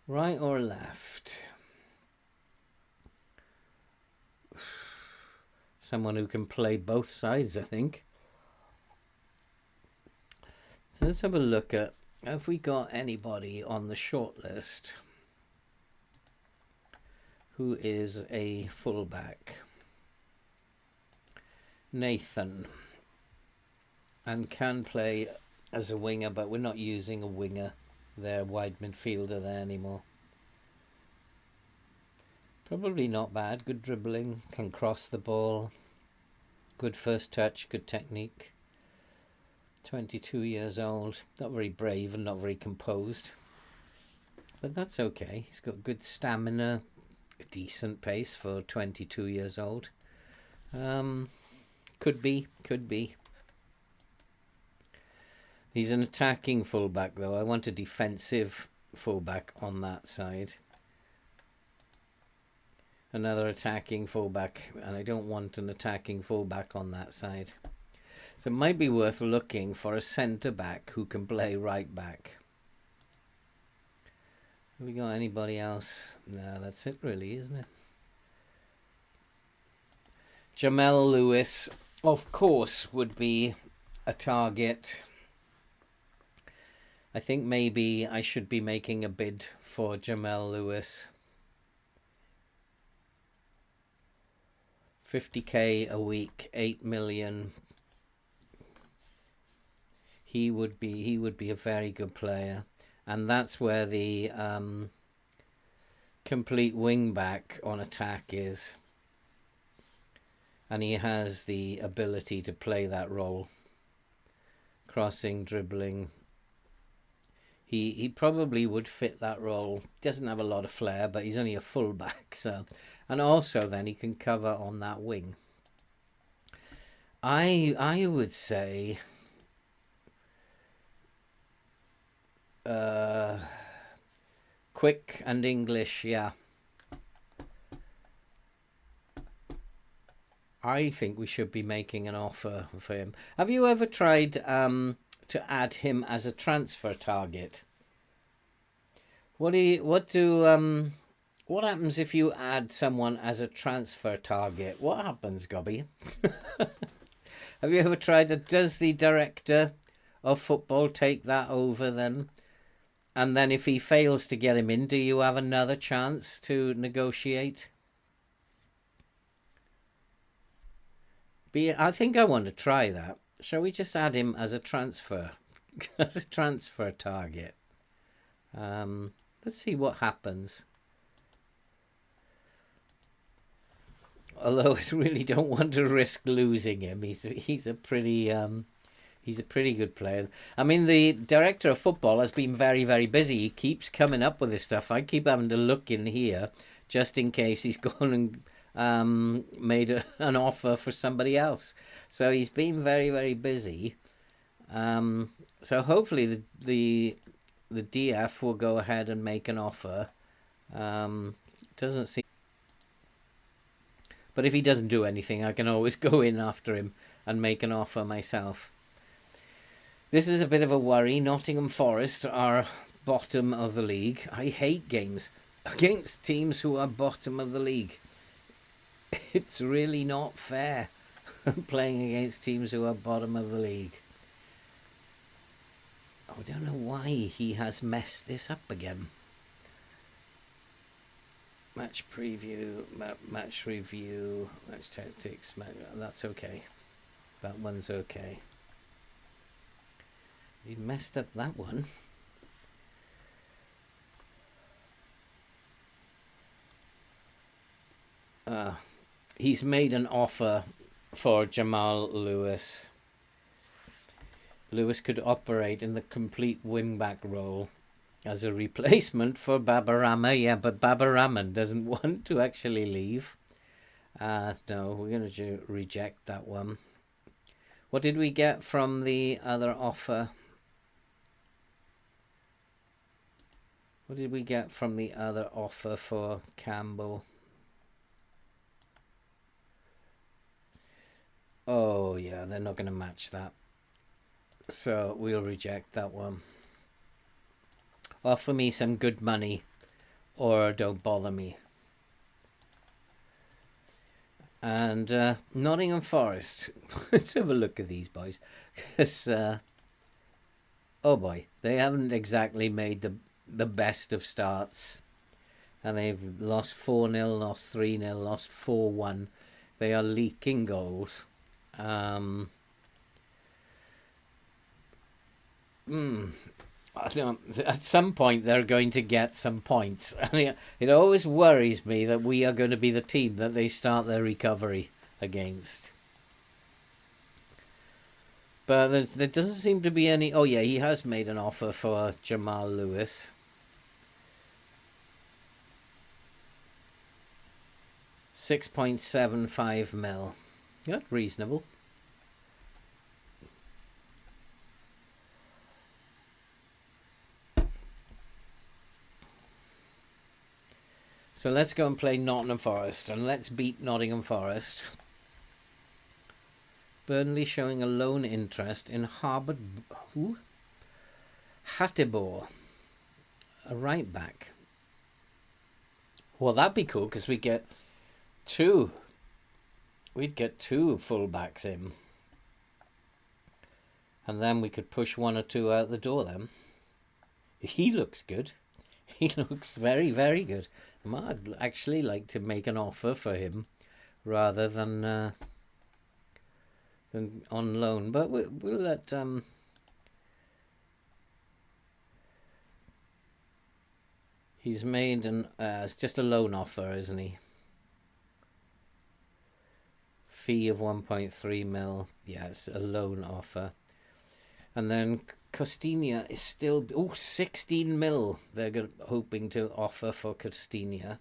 Right or left? Someone who can play both sides, I think. So let's have a look at, have we got anybody on the short list who is a fullback? Nathan. And can play as a winger, but we're not using a winger there, wide midfielder there anymore. Probably not bad. Good dribbling, can cross the ball. Good first touch, good technique. 22 years old. Not very brave and not very composed. But that's okay. He's got good stamina, decent pace for 22 years old. Could be. He's an attacking fullback, though. I want a defensive fullback on that side. Another attacking fullback, and I don't want an attacking fullback on that side. So it might be worth looking for a centre-back who can play right-back. Have we got anybody else? No, that's it really, isn't it? Jamal Lewis, of course, would be a target. I think maybe I should be making a bid for Jamal Lewis. 50k a week, 8 million. He would be a very good player, and that's where the complete wing back on attack is, and he has the ability to play that role. Crossing, dribbling. He probably would fit that role. Doesn't have a lot of flair, but he's only a fullback, so, and also then he can cover on that wing. I would say quick and English, yeah. I think we should be making an offer for him. Have you ever tried to add him as a transfer target? What happens if you add someone as a transfer target? What happens, Gobby? Have you ever tried that? Does the director of football take that over then? And then if he fails to get him in, do you have another chance to negotiate? I think I want to try that. Shall we just add him as a transfer, as a transfer target? Let's see what happens. Although I really don't want to risk losing him. He's a pretty good player. I mean, the director of football has been very, very busy. He keeps coming up with this stuff. I keep having to look in here just in case he's gone and made an offer for somebody else. So he's been very, very busy. So hopefully the DF will go ahead and make an offer. Doesn't seem, but if he doesn't do anything, I can always go in after him and make an offer myself. This is a bit of a worry. Nottingham Forest are bottom of the league. I hate games against teams who are bottom of the league. It's really not fair playing against teams who are bottom of the league. I don't know why he has messed this up again. Match preview, match review, match tactics. That's okay. That one's okay. He messed up that one. He's made an offer for Jamal Lewis. Lewis could operate in the complete wing-back role as a replacement for Babarama. Yeah, but Babaraman doesn't want to actually leave. No, we're going to reject that one. What did we get from the other offer? What did we get from the other offer for Campbell? Oh, yeah, they're not going to match that. So we'll reject that one. Offer me some good money or don't bother me. And Nottingham Forest. Let's have a look at these boys. Because, oh boy, they haven't exactly made the best of starts. And they've lost 4-0, lost 3-0, lost 4-1. They are leaking goals. I don't, at some point they're going to get some points. It always worries me that we are going to be the team that they start their recovery against. But there doesn't seem to be any... Oh yeah, he has made an offer for Jamal Lewis. 6.75 mil. Yeah, reasonable. So let's go and play Nottingham Forest, and let's beat Nottingham Forest. Burnley showing a loan interest in Hatibor, a right back. Well, that'd be cool because we get two. We'd get two fullbacks in, and then we could push one or two out the door. Then he looks good. He looks very, very good. I'd actually like to make an offer for him rather than on loan. But we'll let he's made it's just a loan offer, isn't he? Fee of 1.3 mil. Yeah, it's a loan offer. And then Costinha is still 16 mil. They're hoping to offer for Costinha.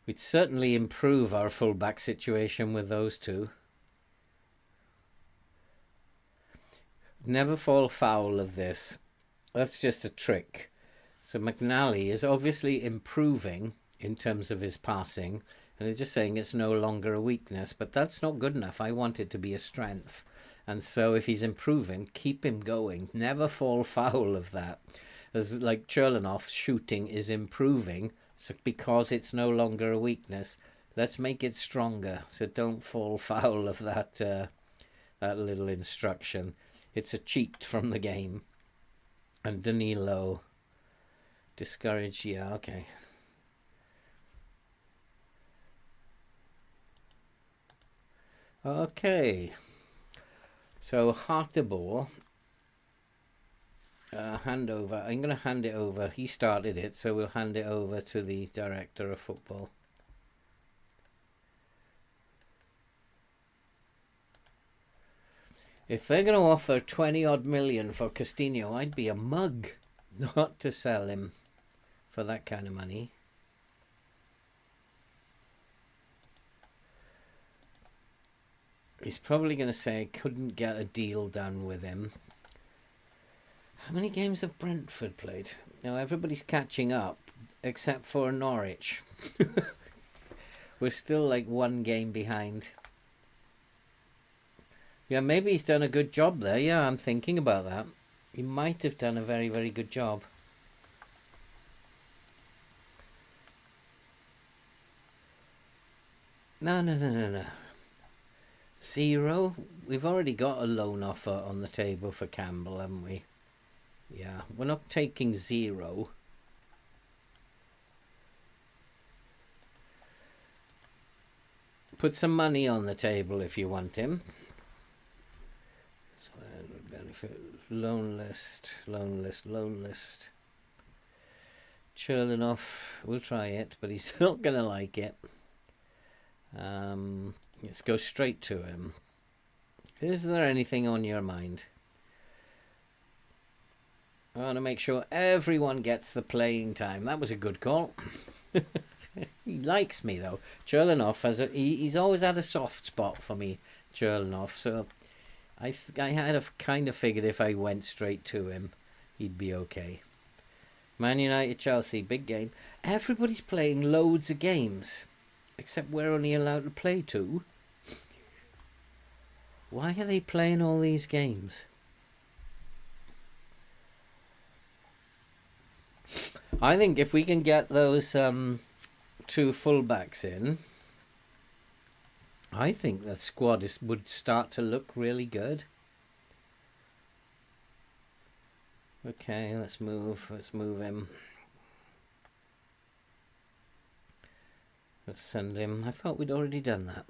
We'd certainly improve our fullback situation with those two. Never fall foul of this. That's just a trick. So McNally is obviously improving in terms of his passing, and they're just saying it's no longer a weakness, but that's not good enough. I want it to be a strength. And so if he's improving, keep him going. Never fall foul of that. As like Cherlanoff's shooting is improving, so because it's no longer a weakness, let's make it stronger. So don't fall foul of that that little instruction. It's a cheat from the game. And Danilo, discouraged, yeah, okay. Okay. So Hartlepool, hand over. I'm going to hand it over. He started it, so we'll hand it over to the director of football. If they're going to offer 20 odd million for Costinha, I'd be a mug not to sell him for that kind of money. He's probably going to say I couldn't get a deal done with him. How many games have Brentford played? Now everybody's catching up except for Norwich. We're still like one game behind. Yeah, maybe he's done a good job there. Yeah, I'm thinking about that. He might have done a very, very good job. No. 0. We've already got a loan offer on the table for Campbell, haven't we? Yeah, we're not taking 0. Put some money on the table if you want him. So benefit loan list. Cherlanoff, we'll try it, but he's not going to like it. Let's go straight to him. Is there anything on your mind? I want to make sure everyone gets the playing time. That was a good call. He likes me though. Cherlanoff he's always had a soft spot for me, Cherlanoff. So I had kind of figured if I went straight to him, he'd be okay. Man United, Chelsea, big game. Everybody's playing loads of games, except we're only allowed to play 2. Why are they playing all these games? I think if we can get those 2 fullbacks in, I think the squad would start to look really good. Okay, let's move him. Let's send him. I thought we'd already done that.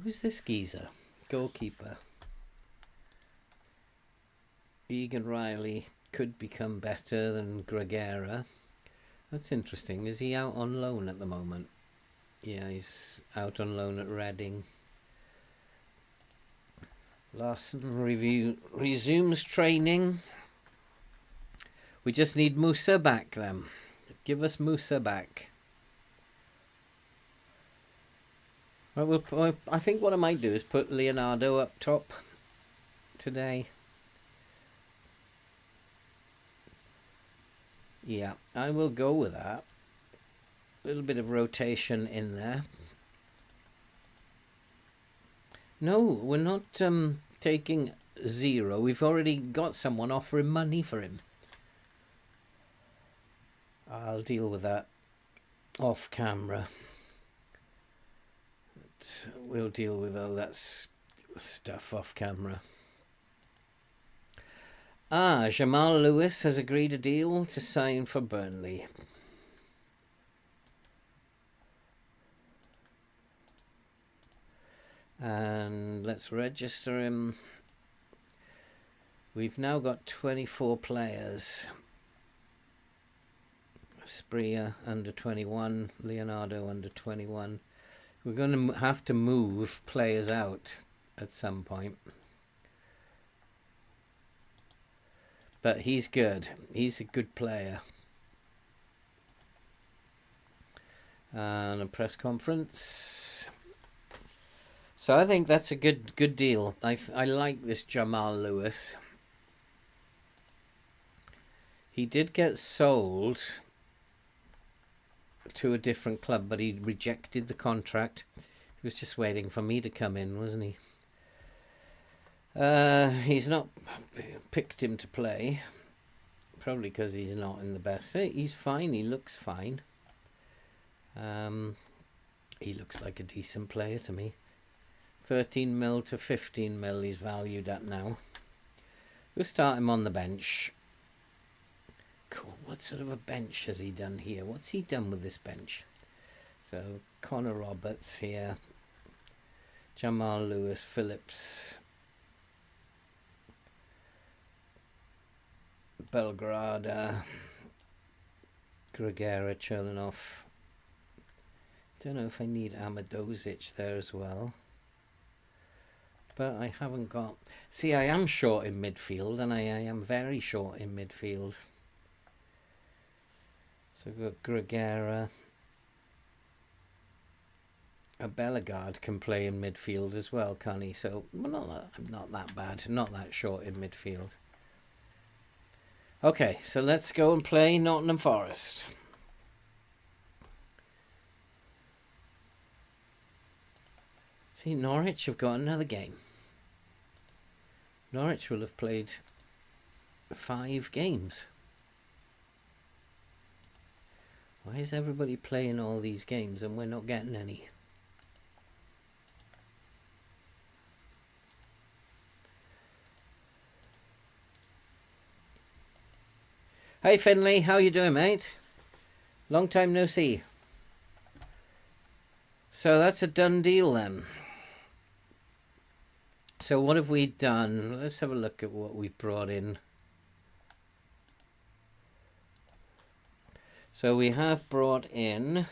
Who's this geezer? Goalkeeper. Egan Riley could become better than Gregera. That's interesting. Is he out on loan at the moment? Yeah, he's out on loan at Reading. Larson resumes training. We just need Musa back then. Give us Musa back. Well, I think what I might do is put Leonardo up top today. Yeah, I will go with that. A little bit of rotation in there. No, we're not taking 0. We've already got someone offering money for him. I'll deal with that off camera. We'll deal with all that stuff off camera. Jamal Lewis has agreed a deal to sign for Burnley. And let's register him. We've now got 24 players. Spria under 21, Leonardo under 21. We're going to have to move players out at some point. But he's good. He's a good player. And a press conference. So I think that's a good deal. I like this Jamal Lewis. He did get sold to a different club, but he rejected the contract. He was just waiting for me to come in, wasn't he? He's not picked him to play, probably because he's not in the best. He's fine. He looks fine. He looks like a decent player to me. 13 mil to 15 mil he's valued at now. We'll start him on the bench. Cool. What sort of a bench has he done here? What's he done with this bench? So Connor Roberts here. Jamal Lewis, Phillips, Belgrada, Gregera, Chernoff. Don't know if I need Amadozic there as well. But I haven't got... See, I am short in midfield, and I am very short in midfield. So we've got Gregera. A Bellegarde can play in midfield as well, can't he? So, well, not that bad. Not that short in midfield. Okay, so let's go and play Nottingham Forest. See, Norwich have got another game. Norwich will have played 5 games. Why is everybody playing all these games and we're not getting any? Hey Finley, how you doing, mate? Long time no see. So that's a done deal then. So what have we done? Let's have a look at what we brought in. So we have brought in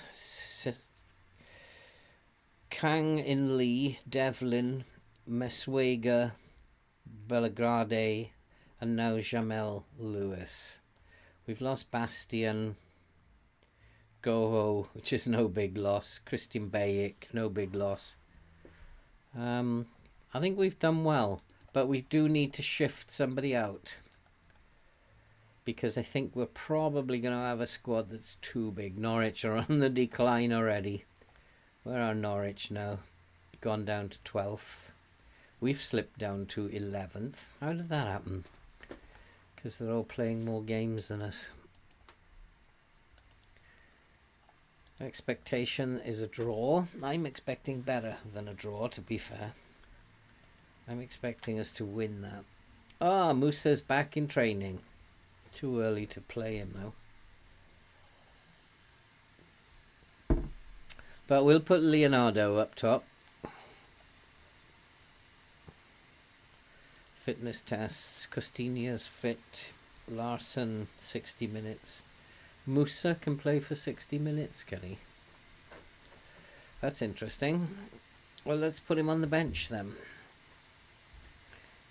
Kang In Lee, Devlin, Meswega, Belgrade, and now Jamal Lewis. We've lost Bastian, Goho, which is no big loss. Christian Bayic, no big loss. I think we've done well, but we do need to shift somebody out. Because I think we're probably going to have a squad that's too big. Norwich are on the decline already. Where are Norwich now? Gone down to 12th. We've slipped down to 11th. How did that happen? Because they're all playing more games than us. Expectation is a draw. I'm expecting better than a draw, to be fair. I'm expecting us to win that. Ah, Musa's back in training. Too early to play him though. But we'll put Leonardo up top. Fitness tests. Costinia's fit. Larson 60 minutes. Musa can play for 60 minutes, can he? That's interesting. Well, let's put him on the bench then.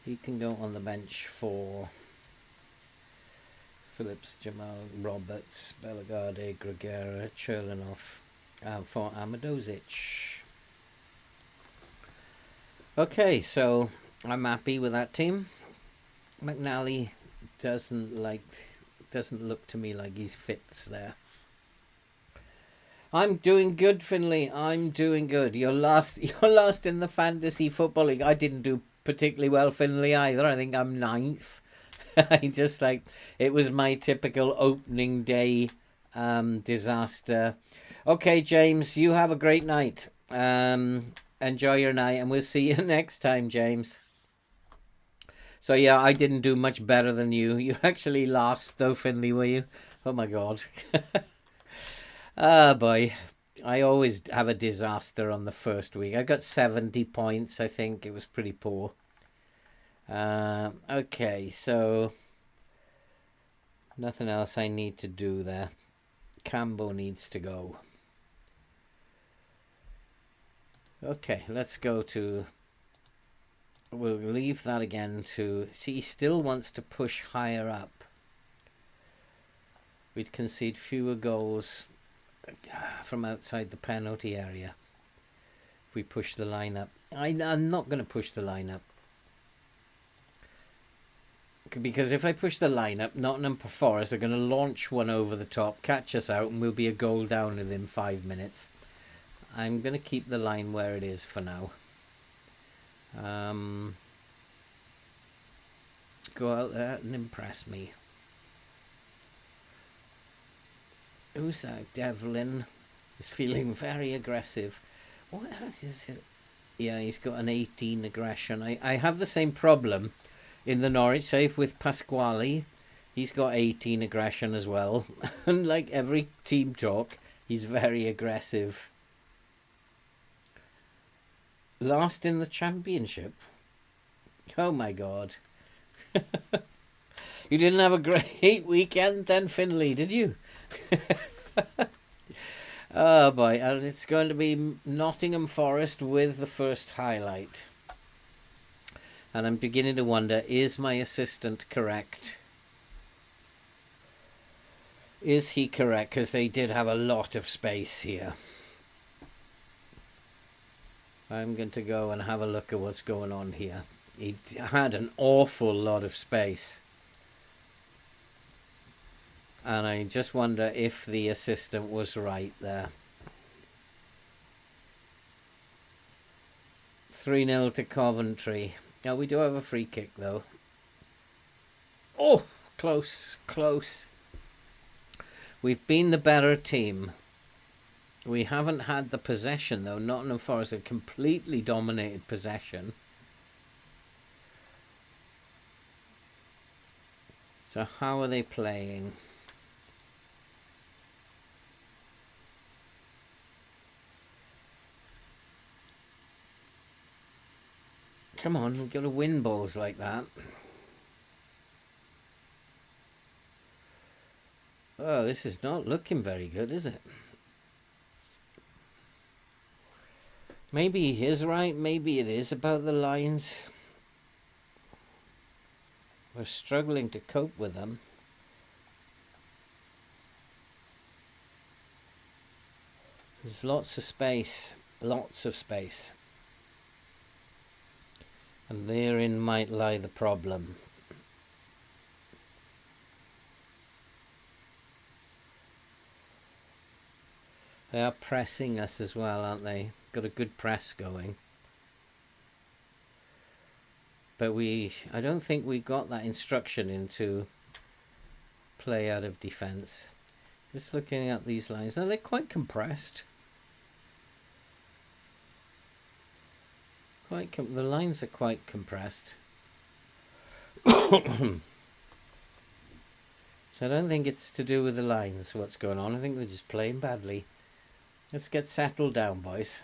He can go on the bench for Phillips, Jamal, Roberts, Bellegarde, Gregera, Cherlinov, for Amadozic. Okay, so I'm happy with that team. McNally doesn't look to me like he's fits there. I'm doing good, Finley. I'm doing good. You're last in the fantasy football league. I didn't do particularly well, Finley, either. I think I'm 9th. I just it was my typical opening day disaster. Okay, James, you have a great night. Enjoy your night, and we'll see you next time, James. So yeah, I didn't do much better than you. You actually lost though, Finley, were you? Oh my god. Ah, boy. I always have a disaster on the first week. I got 70 points, I think. It was pretty poor. Okay, so nothing else I need to do there. Cambo needs to go. Okay, let's go to... We'll leave that again to... See, he still wants to push higher up. We'd concede fewer goals from outside the penalty area if we push the line up. I'm not going to push the line up, because if I push the line up, Nottingham Forest are going to launch one over the top, catch us out, and we'll be a goal down within 5 minutes. I'm going to keep the line where it is for now. Go out there and impress me. Who's that? Devlin is feeling very aggressive. What else is it? Yeah, he's got an 18 aggression. I have the same problem in the Norwich save with Pasquale. He's got 18 aggression as well. And like every team talk, he's very aggressive. Last in the championship. Oh my god. You didn't have a great weekend then, Finley, did you? Oh boy, and it's going to be Nottingham Forest with the first highlight. And I'm beginning to wonder, is my assistant correct? Is he correct? Because they did have a lot of space here. I'm going to go and have a look at what's going on here. He had an awful lot of space. And I just wonder if the assistant was right there. 3-0 to Coventry. Now we do have a free kick though. Oh, close, close. We've been the better team. We haven't had the possession though. Nottingham Forest have completely dominated possession. So how are they playing? Come on, we've got to win balls like that. Oh, this is not looking very good, is it? Maybe he is right, maybe it is about the lines. We're struggling to cope with them. There's lots of space, lots of space. And therein might lie the problem. They are pressing us as well, aren't they? Got a good press going. But I don't think we got that instruction into play out of defence. Just looking at these lines. Now they're quite compressed. The lines are quite compressed. So I don't think it's to do with the lines, what's going on. I think they're just playing badly. Let's get settled down, boys.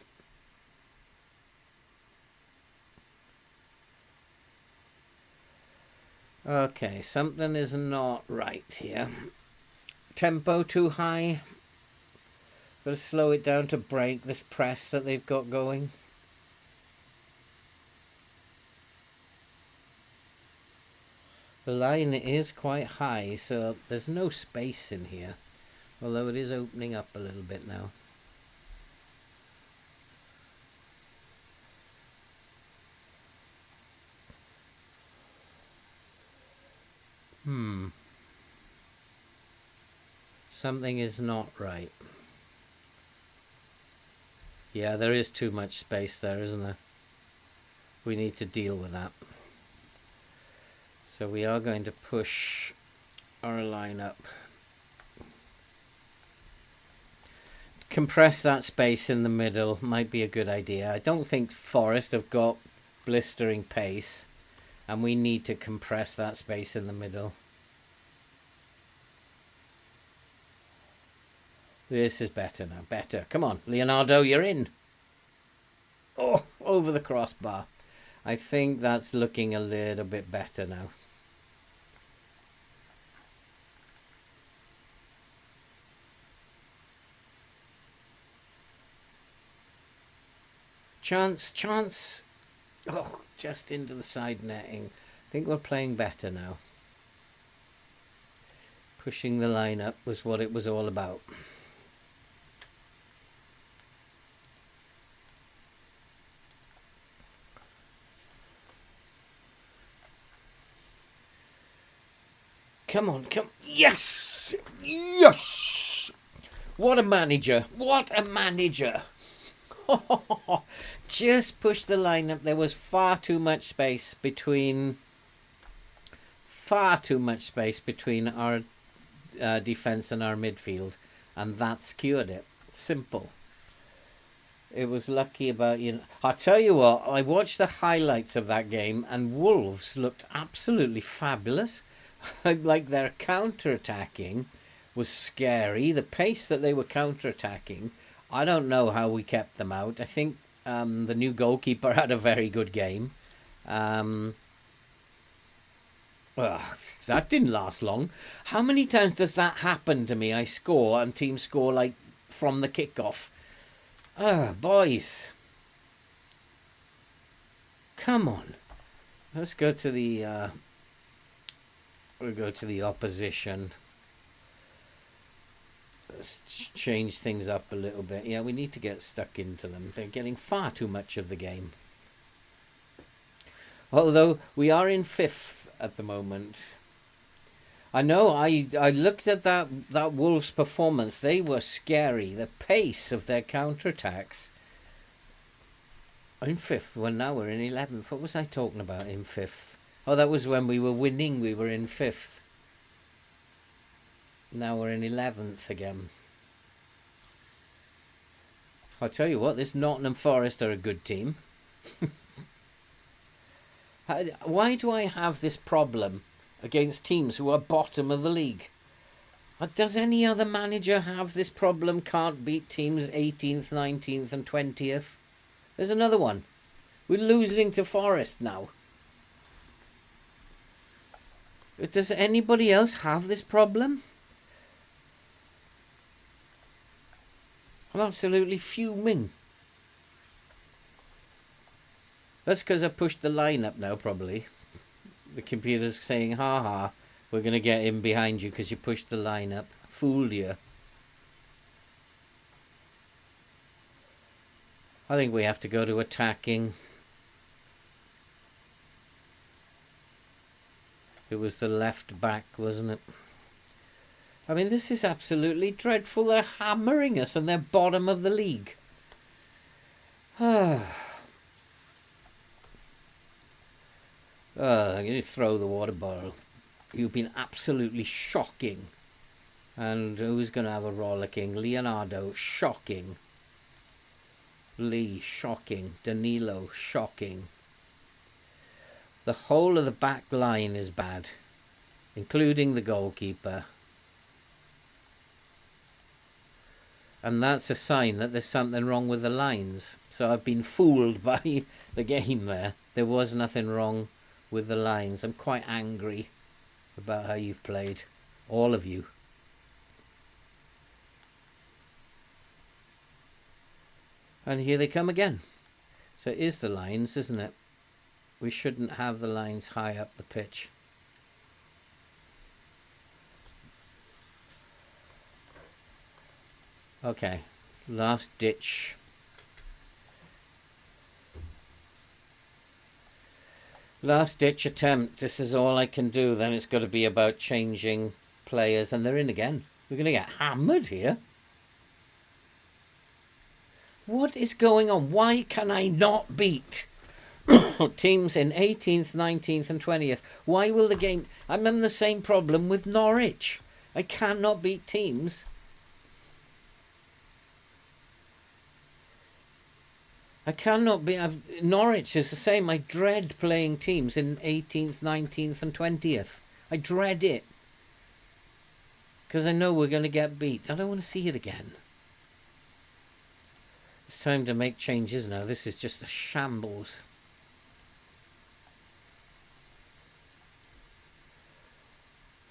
Okay, something is not right here. Tempo too high. Got to slow it down to break this press that they've got going. The line is quite high, so there's no space in here. Although it is opening up a little bit now. Something is not right. Yeah, there is too much space there, isn't there? We need to deal with that. So we are going to push our line up. Compress that space in the middle might be a good idea. I don't think Forest have got blistering pace, and we need to compress that space in the middle. This is better now. Better. Come on, Leonardo, you're in. Oh, over the crossbar. I think that's looking a little bit better now. Chance, chance. Oh, just into the side netting. I think we're playing better now. Pushing the line up was what it was all about. Come on, come. Yes! Yes! What a manager. What a manager. Just push the line up. There was far too much space between our defence and our midfield, and that secured it. Simple. It was lucky about, you know. I'll tell you what, I watched the highlights of that game, and Wolves looked absolutely fabulous. Like, their counter-attacking was scary. The pace that they were counter-attacking, I don't know how we kept them out. I think the new goalkeeper had a very good game. Well, that didn't last long. How many times does that happen to me? I score and teams score like from the kickoff. Boys. Come on. Let's go to the we'll go to the opposition. Let's change things up a little bit. Yeah, we need to get stuck into them. They're getting far too much of the game. Although we are in 5th at the moment. I know, I looked at that Wolves performance. They were scary. The pace of their counterattacks. In 5th. Well, now we're in 11th. What was I talking about in 5th? Oh, that was when we were winning. We were in 5th. Now we're in 11th again. I'll tell you what, this Nottingham Forest are a good team. Why do I have this problem against teams who are bottom of the league? Does any other manager have this problem? Can't beat teams 18th, 19th and 20th? There's another one. We're losing to Forest now. Does anybody else have this problem? I'm absolutely fuming. That's because I pushed the line up now, probably. The computer's saying, ha ha, we're going to get in behind you because you pushed the line up. Fooled you. I think we have to go to attacking. It was the left back, wasn't it? I mean, this is absolutely dreadful. They're hammering us and they're bottom of the league. I'm going to throw the water bottle. You've been absolutely shocking. And who's going to have a rollicking? Leonardo, shocking. Lee, shocking. Danilo, shocking. The whole of the back line is bad, including the goalkeeper. And that's a sign that there's something wrong with the lines. So I've been fooled by the game there. There was nothing wrong with the lines. I'm quite angry about how you've played. All of you. And here they come again. So it is the lines, isn't it? We shouldn't have the lines high up the pitch. Okay, last ditch. Last ditch attempt. This is all I can do. Then it's got to be about changing players, and they're in again. We're going to get hammered here. What is going on? Why can I not beat teams in 18th, 19th and 20th? Why will the game... I'm in the same problem with Norwich. I cannot beat teams. I cannot be... Norwich is the same. I dread playing teams in 18th, 19th and 20th. I dread it. Because I know we're going to get beat. I don't want to see it again. It's time to make changes now. This is just a shambles.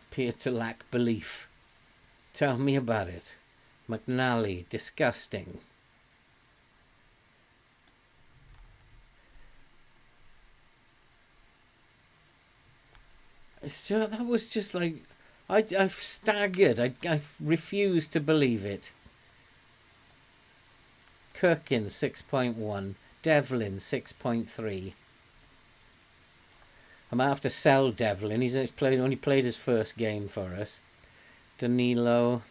Appear to lack belief. Tell me about it. McNally, disgusting. That was just like... I've staggered. I refuse to believe it. Kirkin 6.1, Devlin 6.3. I might have to sell Devlin. He's only played his first game for us. Danilo.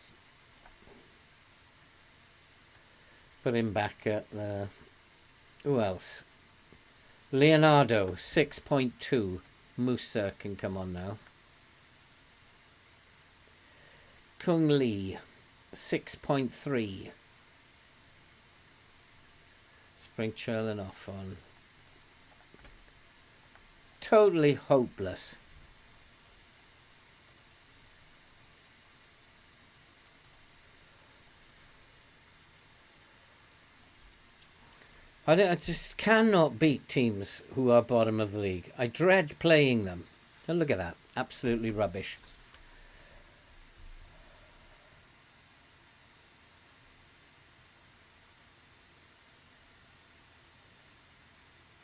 Put him back at the... Who else? Leonardo 6.2. Musa can come on now. Kung Lee 6.3. Bring Cherlinoff on. Totally hopeless. I just cannot beat teams who are bottom of the league. I dread playing them. And look at that. Absolutely rubbish.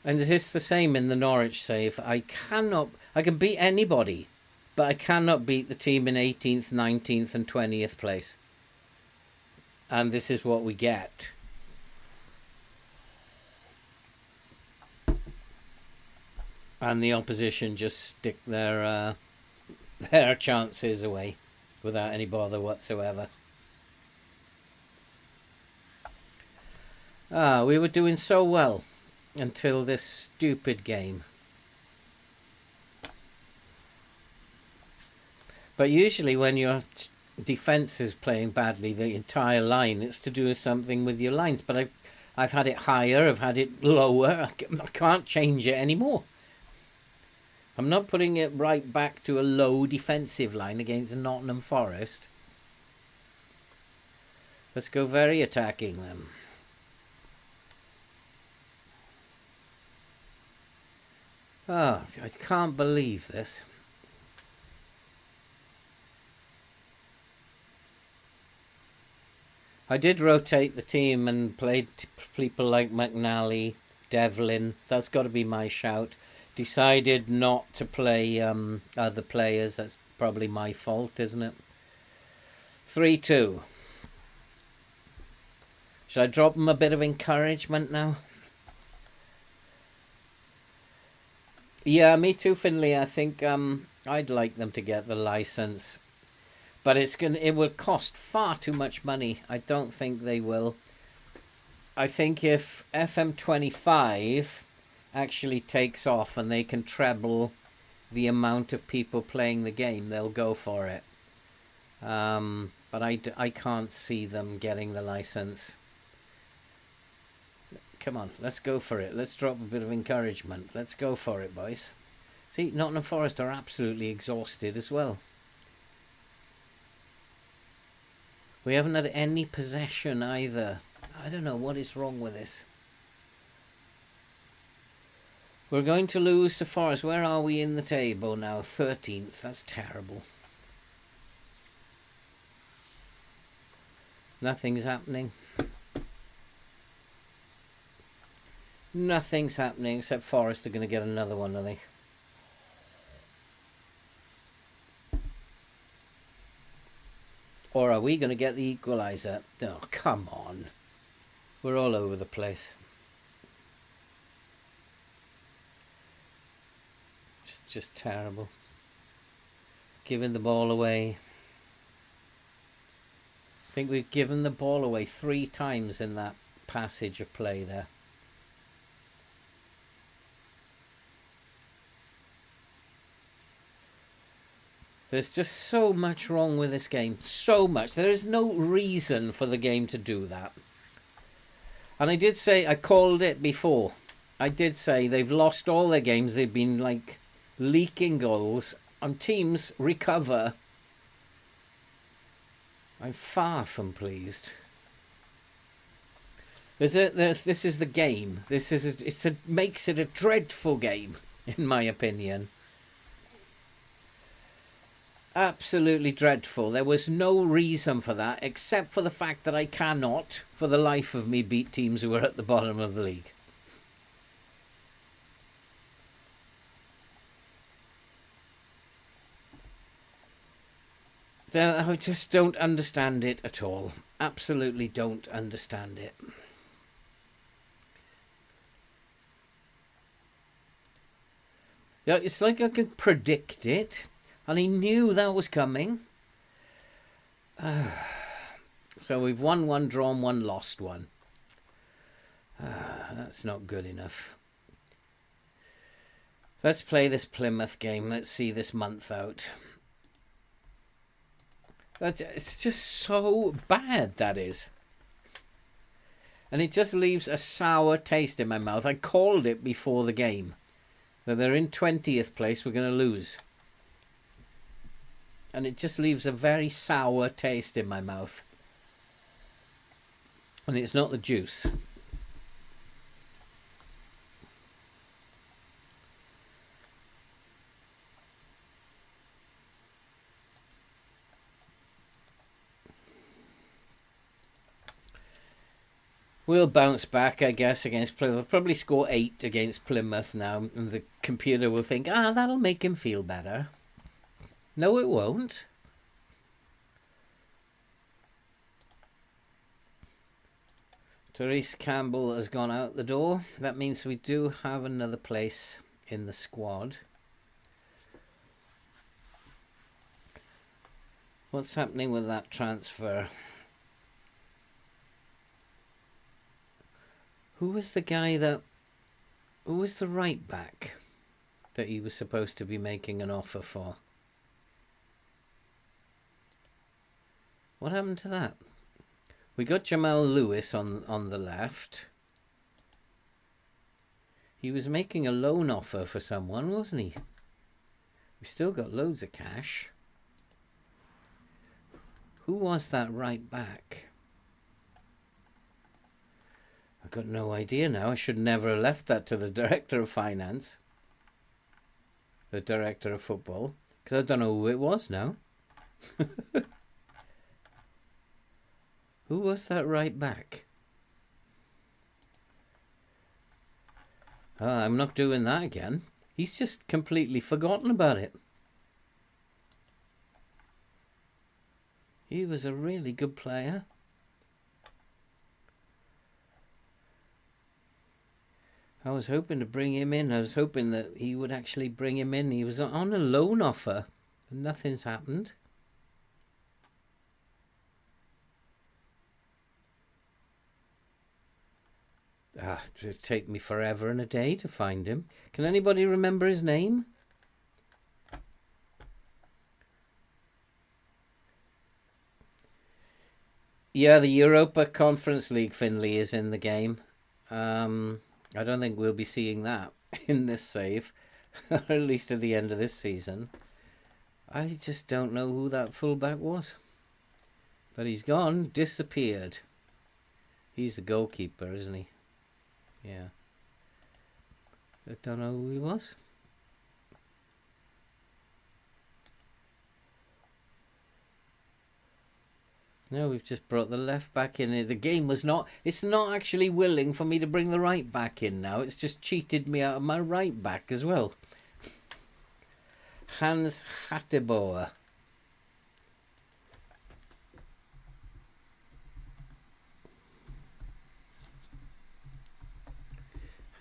And it is the same in the Norwich save. I can beat anybody, but I cannot beat the team in 18th, 19th and 20th place. And this is what we get. And the opposition just stick their chances away without any bother whatsoever. We were doing so well until this stupid game. But usually when your defence is playing badly, the entire line, it's to do something with your lines. But I've had it higher, I've had it lower. I can't change it anymore. I'm not putting it right back to a low defensive line against Nottingham Forest. Let's go very attacking them. Oh, I can't believe this. I did rotate the team and played people like McNally, Devlin. That's got to be my shout. Decided not to play other players. That's probably my fault, isn't it? 3-2. Should I drop them a bit of encouragement now? Yeah, me too, Finley. I think I'd like them to get the license, but it will cost far too much money. I don't think they will. I think if FM25 actually takes off and they can treble the amount of people playing the game, they'll go for it. But I can't see them getting the license. Come on, let's go for it. Let's drop a bit of encouragement. Let's go for it, boys. See, Nottingham Forest are absolutely exhausted as well. We haven't had any possession either. I don't know what is wrong with this. We're going to lose to Forest. Where are we in the table now? 13th. That's terrible. Nothing's happening. Nothing's happening except Forest are going to get another one, are they? Or are we going to get the equaliser? Oh, come on. We're all over the place. Just terrible. Giving the ball away. I think we've given the ball away 3 times in that passage of play there. There's just so much wrong with this game. So much. There is no reason for the game to do that. And I did say, I called it before. I did say they've lost all their games. They've been like leaking goals. And teams recover. I'm far from pleased. This is the game. Makes it a dreadful game, in my opinion. Absolutely dreadful. There was no reason for that, except for the fact that I cannot, for the life of me, beat teams who are at the bottom of the league. I just don't understand it at all. Absolutely don't understand it. Yeah, it's like I could predict it. And he knew that was coming. So we've won 1, drawn 1, lost 1. That's not good enough. Let's play this Plymouth game. Let's see this month out. It's just so bad, that is. And it just leaves a sour taste in my mouth. I called it before the game. That they're in 20th place, we're going to lose. And it just leaves a very sour taste in my mouth. And it's not the juice. We'll bounce back, I guess, against Plymouth. We'll probably score 8 against Plymouth now. And the computer will think, that'll make him feel better. No, it won't. Therese Campbell has gone out the door. That means we do have another place in the squad. What's happening with that transfer? Who was the guy that... Who was the right back that he was supposed to be making an offer for? What happened to that? We got Jamal Lewis on the left. He was making a loan offer for someone, wasn't he? We still got loads of cash. Who was that right back? I've got no idea now. I should never have left that to the director of finance. The director of football. Because I don't know who it was now. Who was that right back? I'm not doing that again. He's just completely forgotten about it. He was a really good player. I was hoping to bring him in. I was hoping that he would actually bring him in. He was on a loan offer. And nothing's happened. It would take me forever and a day to find him. Can anybody remember his name? Yeah, the Europa Conference League Finley is in the game. I don't think we'll be seeing that in this save, or at least at the end of this season. I just don't know who that fullback was. But he's gone, disappeared. He's the goalkeeper, isn't he? Yeah. I don't know who he was. No, we've just brought the left back in. The game was not... It's not actually willing for me to bring the right back in now. It's just cheated me out of my right back as well. Hans Hatteboer.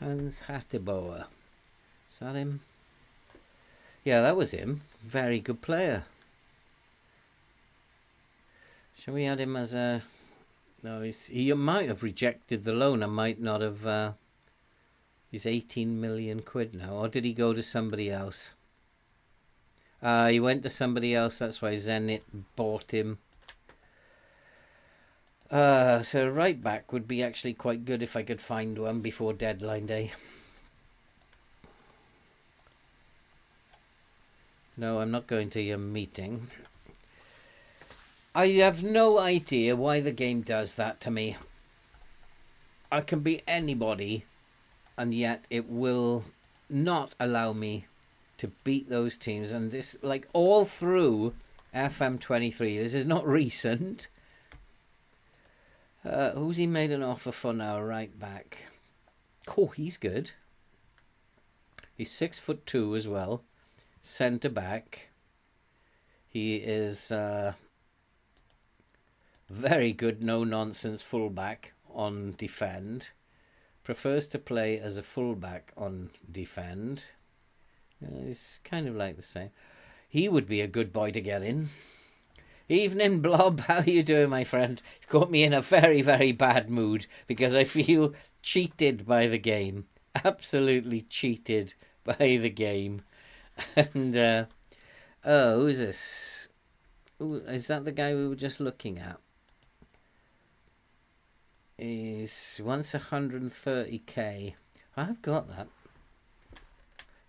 Hans Hatteboer. Is that him? Yeah, that was him. Very good player. Shall we add him as a... No, he might have rejected the loan. I might not have... He's 18 million quid now. Or did he go to somebody else? He went to somebody else. That's why Zenit bought him. So right back would be actually quite good if I could find one before deadline day. No, I'm not going to your meeting. I have no idea why the game does that to me. I can be anybody, and yet it will not allow me to beat those teams. And this, like, all through FM23, this is not recent. Who's he made an offer for now? Right back. Oh, he's good. He's 6'2" as well. Centre back. He is very good, no nonsense fullback on defend. Prefers to play as a fullback on defend. He's kind of like the same. He would be a good boy to get in. Evening, Blob. How are you doing, my friend? You caught me in a very, very bad mood because I feel cheated by the game. Absolutely cheated by the game. And, oh, who's this? Ooh, is that the guy we were just looking at? He's once 130k. I've got that.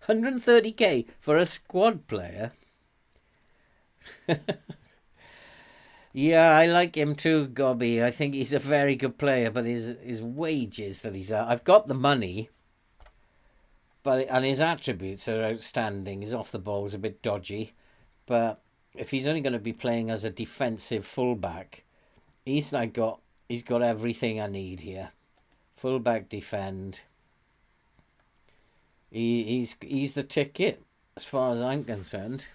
130k for a squad player. Yeah, I like him too, Gobby. I think he's a very good player, but his wages that he's at, I've got the money, and his attributes are outstanding. His off the ball is a bit dodgy, but if he's only going to be playing as a defensive fullback, he's got everything I need here. Fullback, defend. He's the ticket as far as I'm concerned.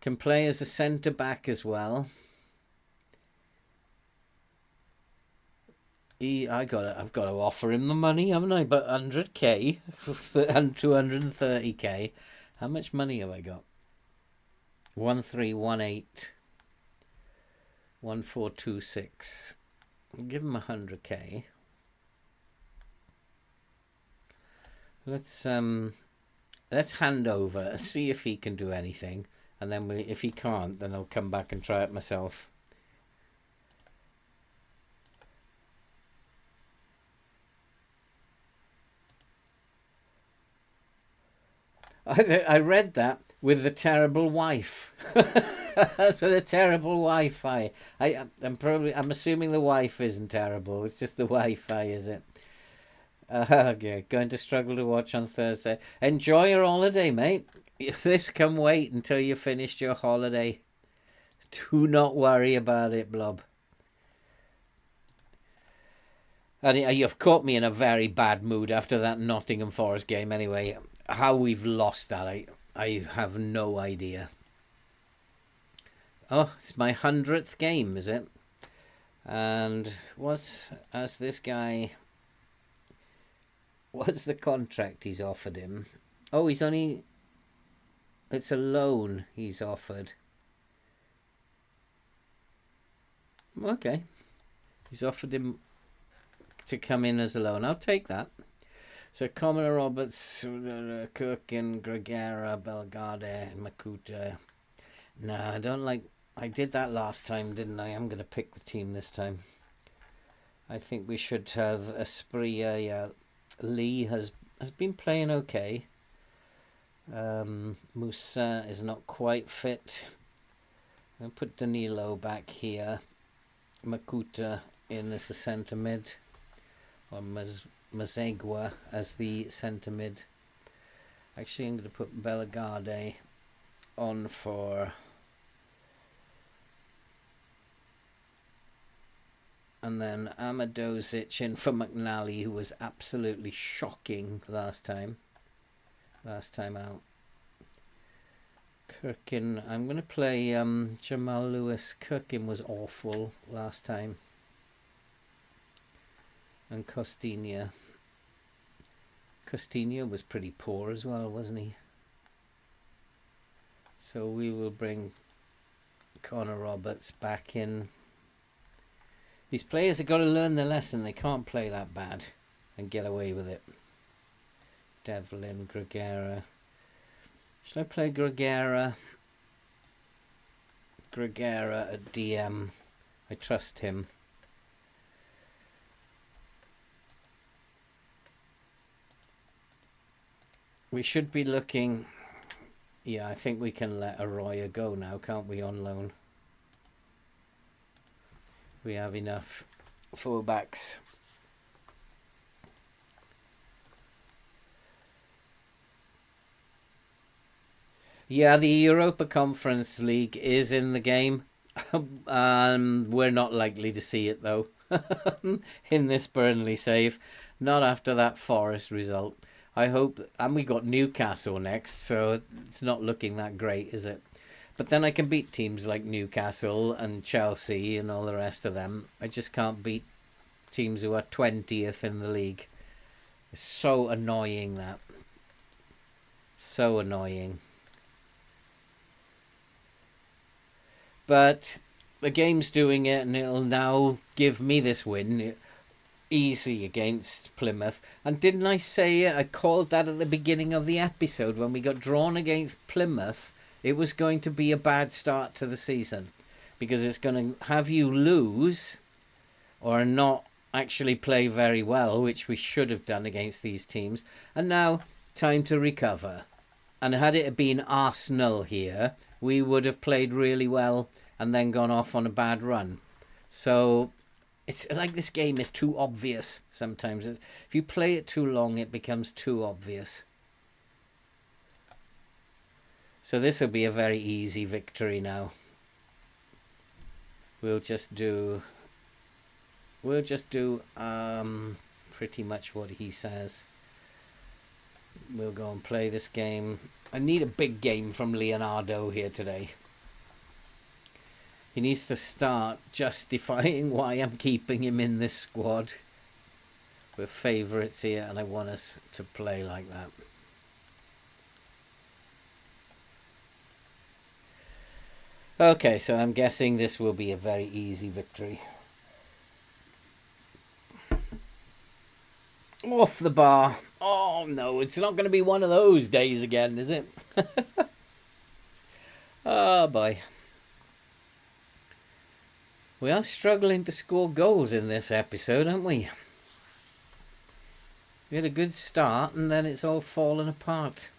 Can play as a centre back as well. I've got to offer him the money, haven't I? But 100k and 230k. How much money have I got? 1318 1426. I'll give him 100k. Let's hand over and see if he can do anything. And then if he can't, then I'll come back and try it myself. I read that with the terrible wife. That's with the terrible Wi-Fi. I'm assuming the wife isn't terrible. It's just the Wi-Fi, is it? Okay, going to struggle to watch on Thursday. Enjoy your holiday, mate. This can wait until you finished your holiday. Do not worry about it, Blob. And you've caught me in a very bad mood after that Nottingham Forest game anyway. How we've lost that, I have no idea. Oh, it's my 100th game, is it? And what's this guy... What's the contract he's offered him? Oh, he's only... It's a loan he's offered. Okay. He's offered him to come in as a loan. I'll take that. So, Commoner Roberts, Cook and Gregera, Belgarde, and Makuta. No, I don't like... I did that last time, didn't I? I'm going to pick the team this time. I think we should have Esprit. Lee has been playing okay. Moussa is not quite fit. I'll put Danilo back here. Makuta in as the centre mid. Or Mazegua as the centre mid. Actually, I'm going to put Belgarde on for... And then Amadozic in for McNally, who was absolutely shocking last time out. Kirkin, I'm going to play Jamal Lewis. Kirkin was awful last time. And Costinha. Coutinho was pretty poor as well, wasn't he? So we will bring Connor Roberts back in. These players have got to learn the lesson. They can't play that bad and get away with it. Devlin, Gregera. Shall I play Gregera? Gregera at DM. I trust him. We should be looking... Yeah, I think we can let Arroyo go now, can't we, on loan? We have enough fullbacks. Yeah, the Europa Conference League is in the game. We're not likely to see it, though, in this Burnley save. Not after that Forest result. I hope... And we got Newcastle next, so it's not looking that great, is it? But then I can beat teams like Newcastle and Chelsea and all the rest of them. I just can't beat teams who are 20th in the league. It's so annoying, that. So annoying. But the game's doing it, and it'll now give me this win. Easy against Plymouth. And didn't I say it? I called that at the beginning of the episode when we got drawn against Plymouth. It was going to be a bad start to the season because it's going to have you lose or not actually play very well, which we should have done against these teams. And now, time to recover. And had it been Arsenal here, we would have played really well and then gone off on a bad run. So it's like this game is too obvious sometimes. If you play it too long, it becomes too obvious. So this will be a very easy victory now. We'll just do pretty much what he says. We'll go and play this game. I need a big game from Leonardo here today. He needs to start justifying why I'm keeping him in this squad. We're favourites here, and I want us to play like that. Okay, so I'm guessing this will be a very easy victory. Off the bar. Oh no, it's not going to be one of those days again, is it? Oh boy. We are struggling to score goals in this episode, aren't we? We had a good start and then it's all fallen apart.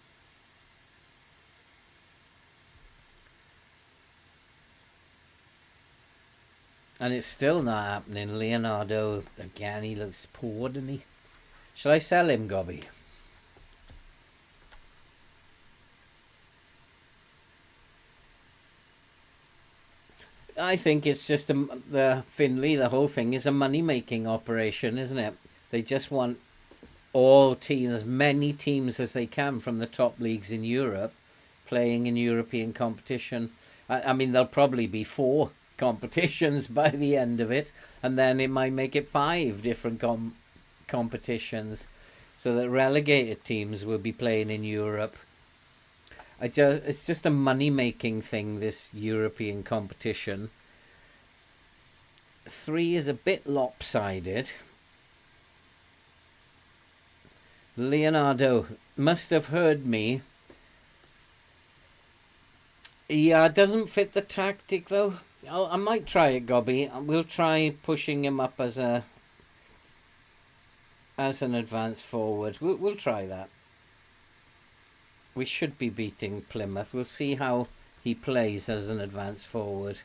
And it's still not happening. Leonardo, again, he looks poor, doesn't he? Shall I sell him, Gobby? I think it's just the Finley, the whole thing is a money-making operation, isn't it? They just want all teams, as many teams as they can from the top leagues in Europe, playing in European competition. I mean, there'll probably be 4 competitions by the end of it, and then it might make it 5 different competitions, so that relegated teams will be playing in Europe. It's just a money-making thing, this European competition. 3 is a bit lopsided. Leonardo must have heard me. Yeah, it doesn't fit the tactic, though. I might try it, Gobby. We'll try pushing him up as an advance forward. We'll try that. We should be beating Plymouth. We'll see how he plays as an advance forward.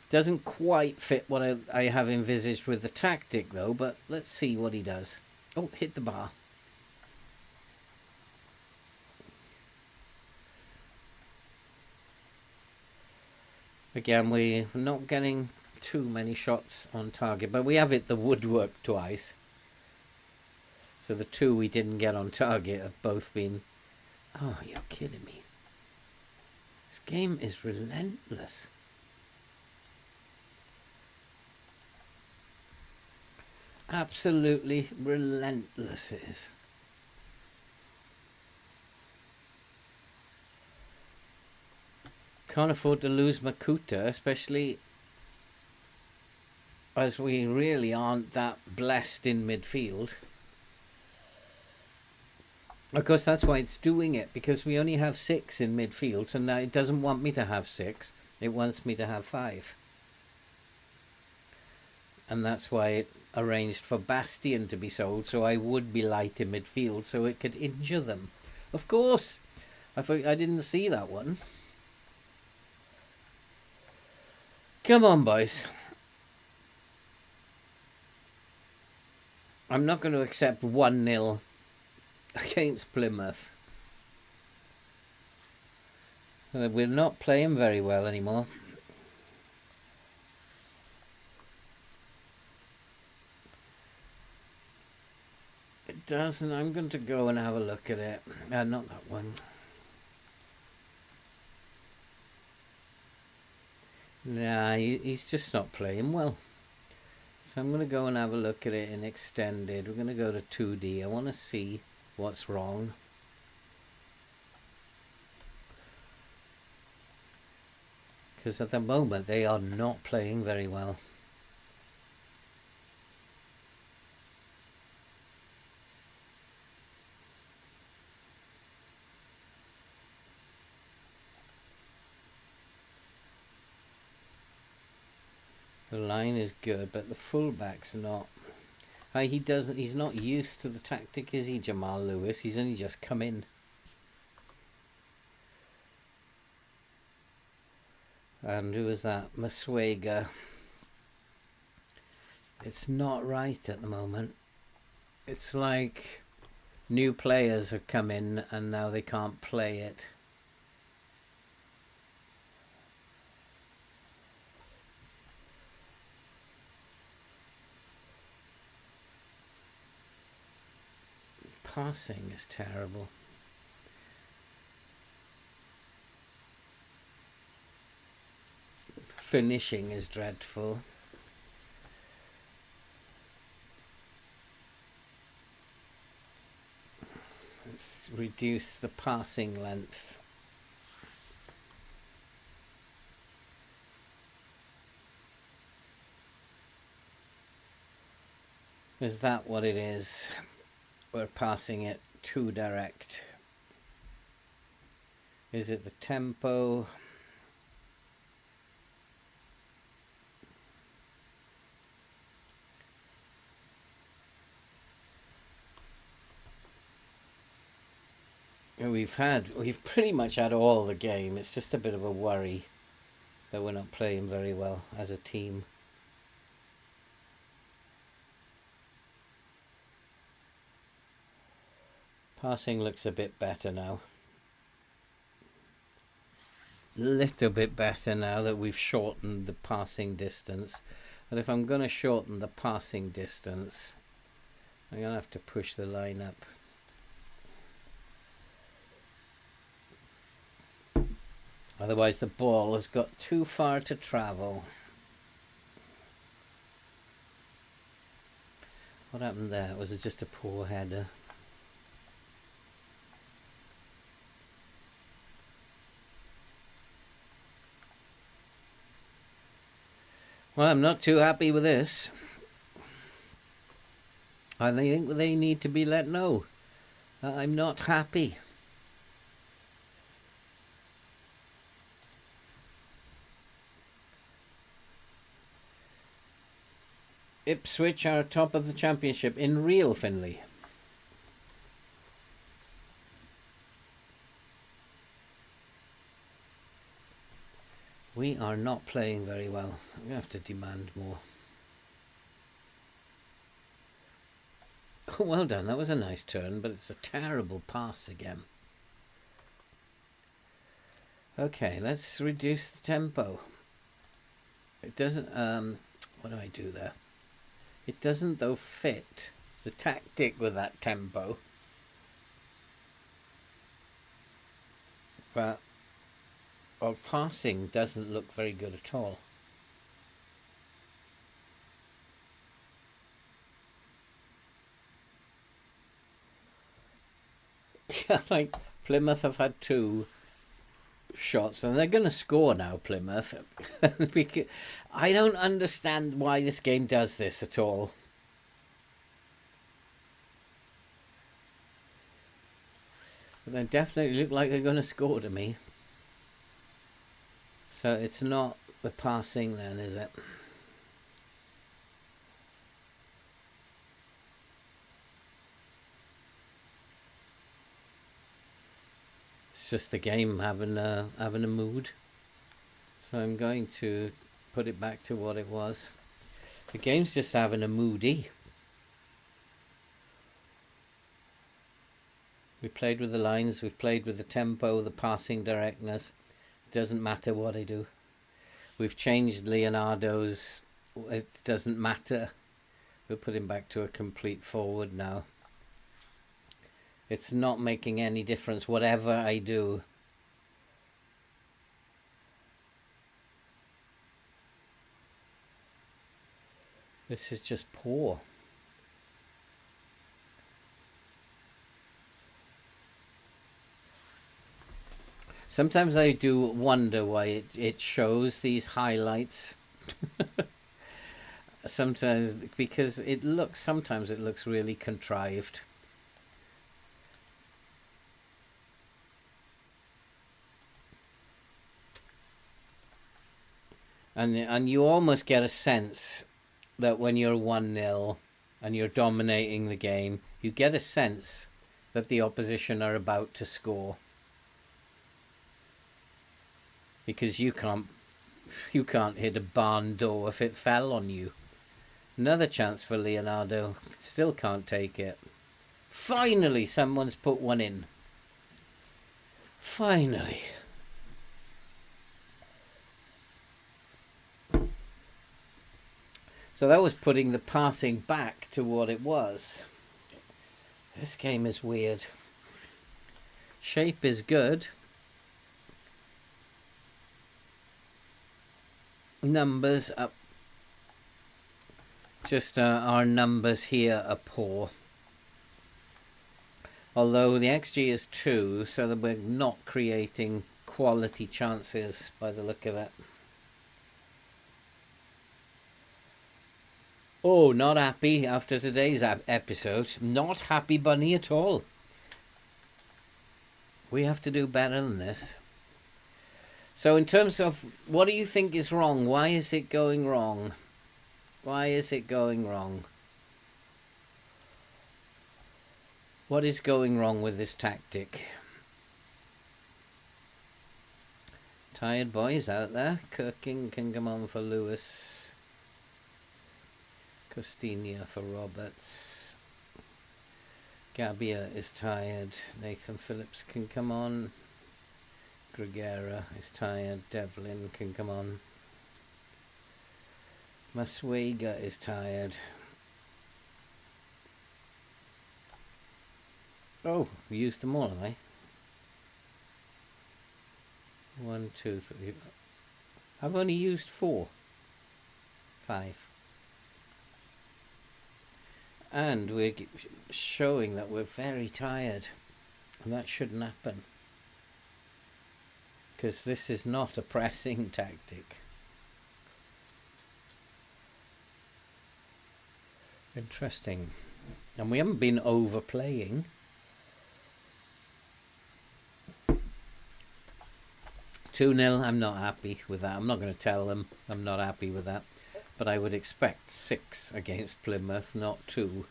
Doesn't quite fit what I have envisaged with the tactic, though, but let's see what he does. Oh, hit the bar. Again, we're not getting too many shots on target, but we have hit the woodwork twice. So the 2 we didn't get on target have both been... Oh, you're kidding me. This game is relentless. Absolutely relentless it is. Can't afford to lose Makuta, especially as we really aren't that blessed in midfield. Of course, that's why it's doing it, because we only have 6 in midfield, so now it doesn't want me to have 6, it wants me to have 5. And that's why it arranged for Bastion to be sold, so I would be light in midfield, so it could injure them. Of course! I didn't see that one. Come on, boys. I'm not going to accept 1-0 against Plymouth. We're not playing very well anymore. It doesn't. I'm going to go and have a look at it. Not that one. Nah, he's just not playing well. So I'm going to go and have a look at it in extended. We're going to go to 2D. I want to see what's wrong. Because at the moment they are not playing very well. The line is good, but the fullback's not. He's not used to the tactic, is he, Jamal Lewis? He's only just come in. And who was that? Maswega. It's not right at the moment. It's like new players have come in and now they can't play it. Passing is terrible. Finishing is dreadful. Let's reduce the passing length. Is that what it is? We're passing it too direct. Is it the tempo? We've pretty much had all the game. It's just a bit of a worry that we're not playing very well as a team. Passing looks a bit better now. Little bit better now that we've shortened the passing distance. But if I'm going to shorten the passing distance, I'm going to have to push the line up. Otherwise the ball has got too far to travel. What happened there? Was it just a poor header? Well, I'm not too happy with this. I think they need to be let know. I'm not happy. Ipswich are top of the championship in real Finley. We are not playing very well. I'm going to have to demand more. Oh, well done. That was a nice turn, but it's a terrible pass again. Okay, let's reduce the tempo. It doesn't... what do I do there? It doesn't, though, fit the tactic with that tempo. But our passing doesn't look very good at all. Like Plymouth have had 2 shots and they're going to score now, Plymouth. Because I don't understand why this game does this at all. But they definitely look like they're going to score to me. So it's not the passing then, is it? It's just the game having a mood. So I'm going to put it back to what it was. The game's just having a moody. We played with the lines, we've played with the tempo, the passing directness. It doesn't matter what I do. We've changed Leonardo's. It doesn't matter. We'll put him back to a complete forward now. It's not making any difference whatever I do. This is just poor. Sometimes I do wonder why it shows these highlights. Sometimes because sometimes it looks really contrived. And you almost get a sense that when you're 1-0 and you're dominating the game, you get a sense that the opposition are about to score. Because you can't hit a barn door if it fell on you. Another chance for Leonardo. Still can't take it. Finally, someone's put one in. Finally. So that was putting the passing back to what it was. This game is weird. Shape is good. Numbers up. Just our numbers here are poor. Although the XG is 2, so that we're not creating quality chances by the look of it. Oh, not happy after today's episode. Not happy, Bunny, at all. We have to do better than this. So in terms of what do you think is wrong? Why is it going wrong? Why is it going wrong? What is going wrong with this tactic? Tired boys out there. Cooking can come on for Lewis. Costinia for Roberts. Gabia is tired. Nathan Phillips can come on. Gregera is tired. Devlin can come on. Maswega is tired. Oh, we used them all, have I? 1, 2, 3. I've only used 4. 5. And we're showing that we're very tired. And that shouldn't happen. Because this is not a pressing tactic. Interesting. And we haven't been overplaying. Two 0. I'm not happy with that. I'm not going to tell them I'm not happy with that. But I would expect 6 against Plymouth, not 2.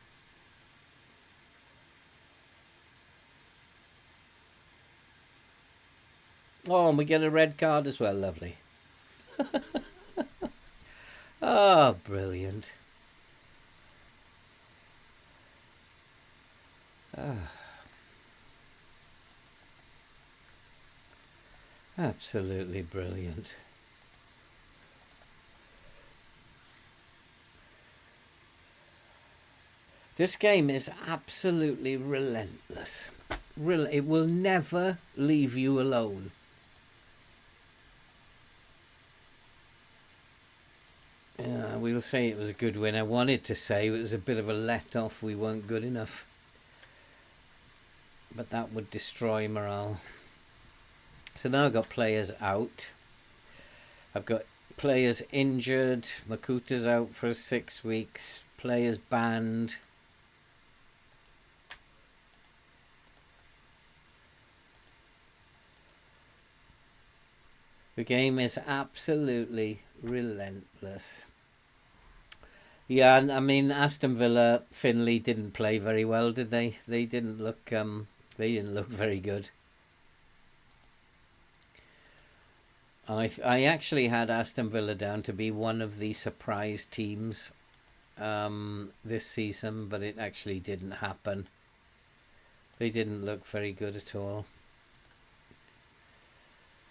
Oh, and we get a red card as well. Lovely. Oh, brilliant. Absolutely brilliant. This game is absolutely relentless. It will never leave you alone. We'll say it was a good win. I wanted to say it was a bit of a let-off. We weren't good enough. but that would destroy morale. So now I've got players out. I've got players injured. Makuta's out for 6 weeks. Players banned. The game is absolutely relentless. Yeah, and I mean Aston Villa, Finley didn't play very well, did they? They didn't look very good. I actually had Aston Villa down to be one of the surprise teams this season, but it actually didn't happen. They didn't look very good at all.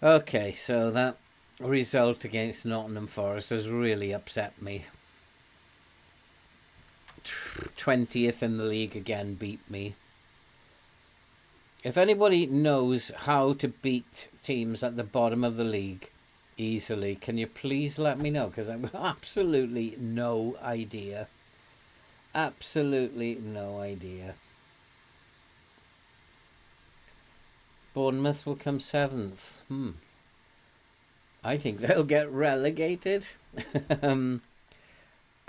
Okay, so that result against Nottingham Forest has really upset me. 20th in the league again beat me. If anybody knows how to beat teams at the bottom of the league easily, can you please let me know? Because I've absolutely no idea. Absolutely no idea. Bournemouth will come 7th. I think they'll get relegated.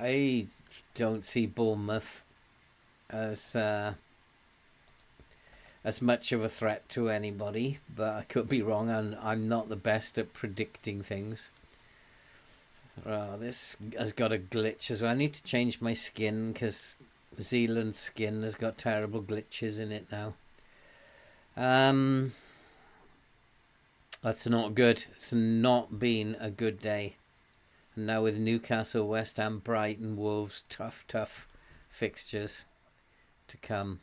I don't see Bournemouth as much of a threat to anybody, but I could be wrong, and I'm not the best at predicting things. This has got a glitch as well. I need to change my skin because Zealand's skin has got terrible glitches in it now. That's not good. It's not been a good day. And now with Newcastle, West Ham, Brighton, Wolves, tough fixtures to come.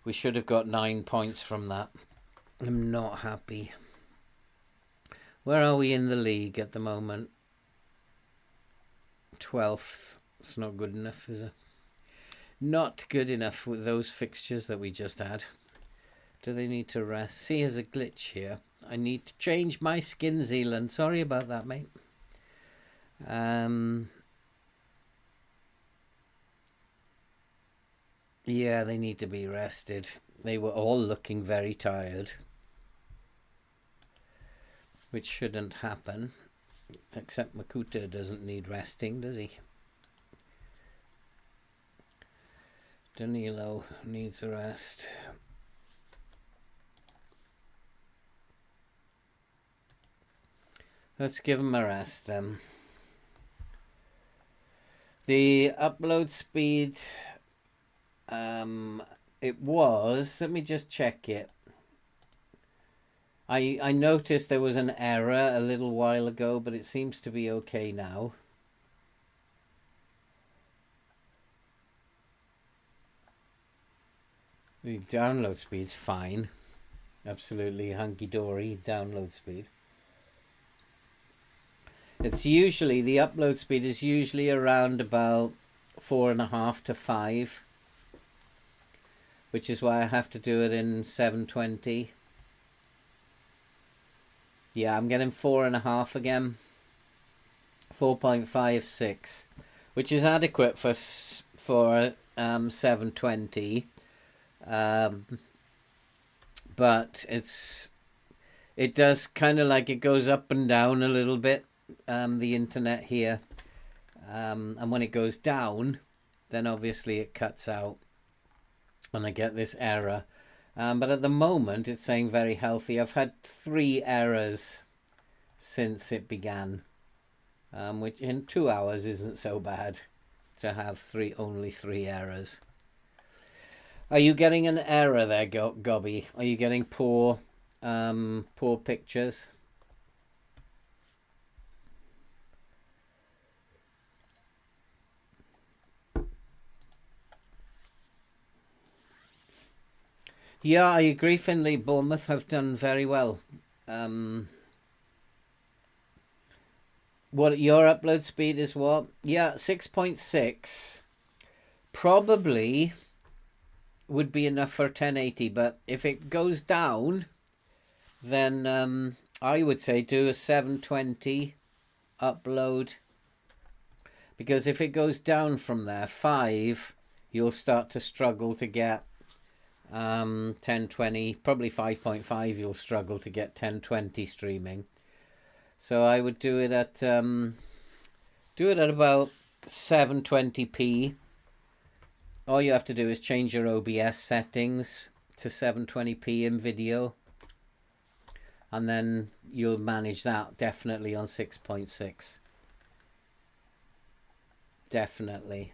We should have got 9 points from that. I'm not happy. Where are we in the league at the moment? 12th. It's not good enough, is it? Not good enough with those fixtures that we just had. Do they need to rest? See, there's a glitch here. I need to change my skin, Zealand. Sorry about that, mate. Yeah, they need to be rested. They were all looking very tired, which shouldn't happen. Except Makuta doesn't need resting, does he? Danilo needs a rest. Let's give him a rest then. The upload speed, it was, let me just check it. I noticed there was an error a little while ago, but it seems to be okay now. The download speed's fine. Absolutely hunky-dory download speed. It's usually, the upload speed is usually around about 4.5 to 5, which is why I have to do it in 720. Yeah, I'm getting 4.5 again. 4.56, which is adequate for 720. But it does kind of like, it goes up and down a little bit. The internet here, and when it goes down, then obviously it cuts out and I get this error, but at the moment it's saying very healthy. I've had 3 errors since it began, which in 2 hours isn't so bad to have only 3 errors. Are you getting an error there, Gobby? Are you getting poor pictures? Yeah, I agree, Finley. Bournemouth have done very well. What your upload speed is what? Yeah, 6.6. Probably would be enough for 1080, but if it goes down, then I would say do a 720 upload. Because if it goes down from there, 5, you'll start to struggle to get 1020, probably 5.5 you'll struggle to get 1020 streaming. So I would do it at about 720p. All you have to do is change your OBS settings to 720p in video, and then you'll manage that definitely on 6.6. Definitely.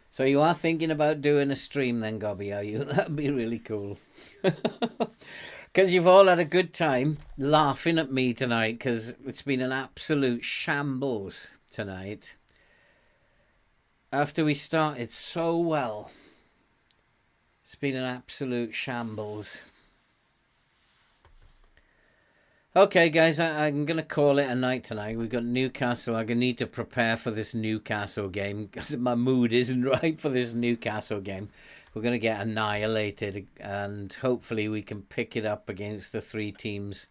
So you are thinking about doing a stream then, Gobby, are you? That'd be really cool. Because you've all had a good time laughing at me tonight, because it's been an absolute shambles tonight. After we started so well, it's been an absolute shambles. Okay, guys, I'm going to call it a night tonight. We've got Newcastle. I'm going to need to prepare for this Newcastle game because my mood isn't right for this Newcastle game. We're going to get annihilated, and hopefully we can pick it up against the three teams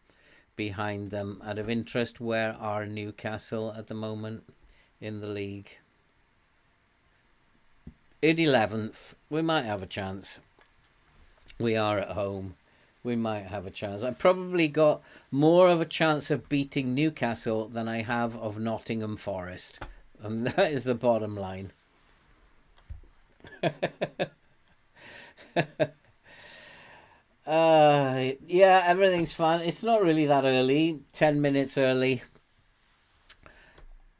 behind them. Out of interest, where are Newcastle at the moment in the league? In 11th. We might have a chance. We are at home. We might have a chance. I've probably got more of a chance of beating Newcastle than I have of Nottingham Forest. And that is the bottom line. Yeah, everything's fine. It's not really that early. 10 minutes early.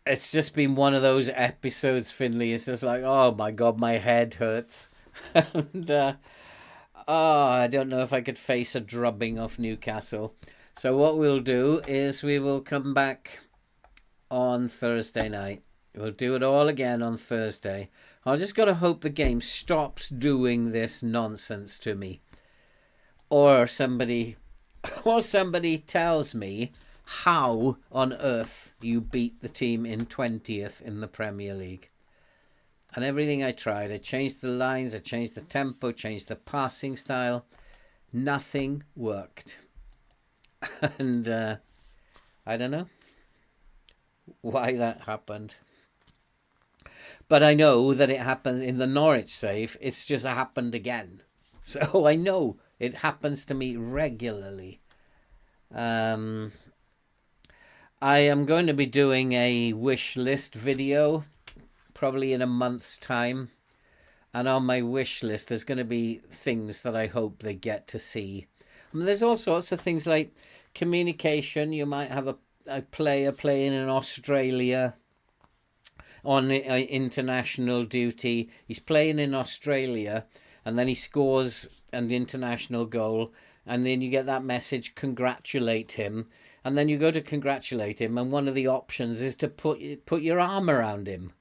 It's just been one of those episodes, Finley. It's just like, oh my God, my head hurts. And... oh, I don't know if I could face a drubbing off Newcastle. So what we'll do is we will come back on Thursday night. We'll do it all again on Thursday. I just got to hope the game stops doing this nonsense to me. Or somebody tells me how on earth you beat the team in 20th in the Premier League. And everything I tried, I changed the lines, I changed the tempo, changed the passing style. Nothing worked. And I don't know why that happened. But I know that it happens in the Norwich save. It's just happened again. So I know it happens to me regularly. I am going to be doing a wish list video probably in a month's time, and on my wish list there's going to be things that I hope they get to see. I mean, there's all sorts of things like communication. You might have a player playing in Australia on international duty. He's playing in Australia and then he scores an international goal, and then you get that message, congratulate him, and then you go to congratulate him, and one of the options is to put your arm around him.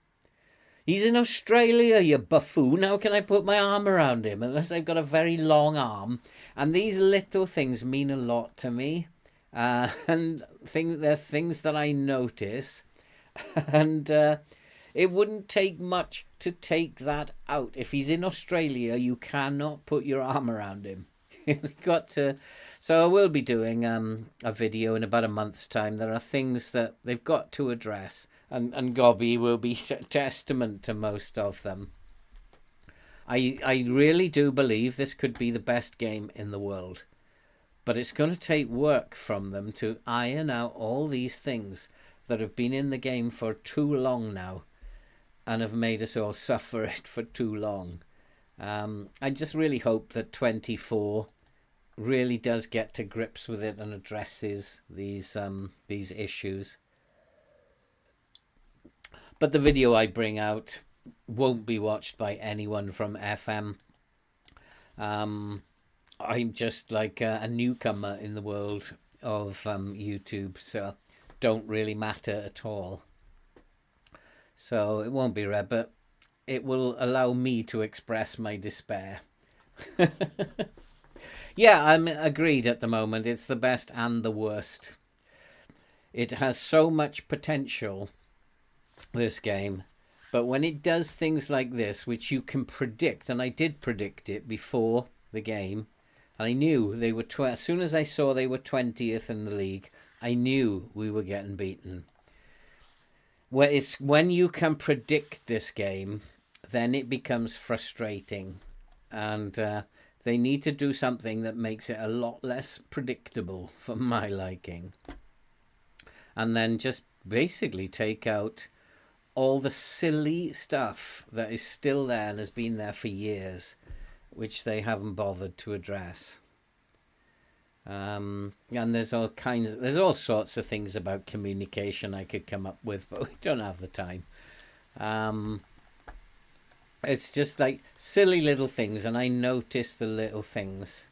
He's in Australia, you buffoon. How can I put my arm around him unless I've got a very long arm? And these little things mean a lot to me. And they're things that I notice. And it wouldn't take much to take that out. If he's in Australia, you cannot put your arm around him. You've got to. So I will be doing a video in about a month's time. There are things that they've got to address. And Gobby will be testament to most of them. I really do believe this could be the best game in the world. But it's going to take work from them to iron out all these things that have been in the game for too long now and have made us all suffer it for too long. I just really hope that 24 really does get to grips with it and addresses these issues. But the video I bring out won't be watched by anyone from FM. I'm just like a newcomer in the world of YouTube, so don't really matter at all. So it won't be read, but it will allow me to express my despair. Yeah, I'm agreed at the moment. It's the best and the worst. It has so much potential, this game, but when it does things like this, which you can predict, and I did predict it before the game, and I knew they were as soon as I saw they were 20th in the league, I knew we were getting beaten. When you can predict this game, then it becomes frustrating. and they need to do something that makes it a lot less predictable for my liking. And then just basically take out all the silly stuff that is still there and has been there for years, which they haven't bothered to address. And there's all sorts of things about communication I could come up with, but we don't have the time. It's just like silly little things, and I notice the little things.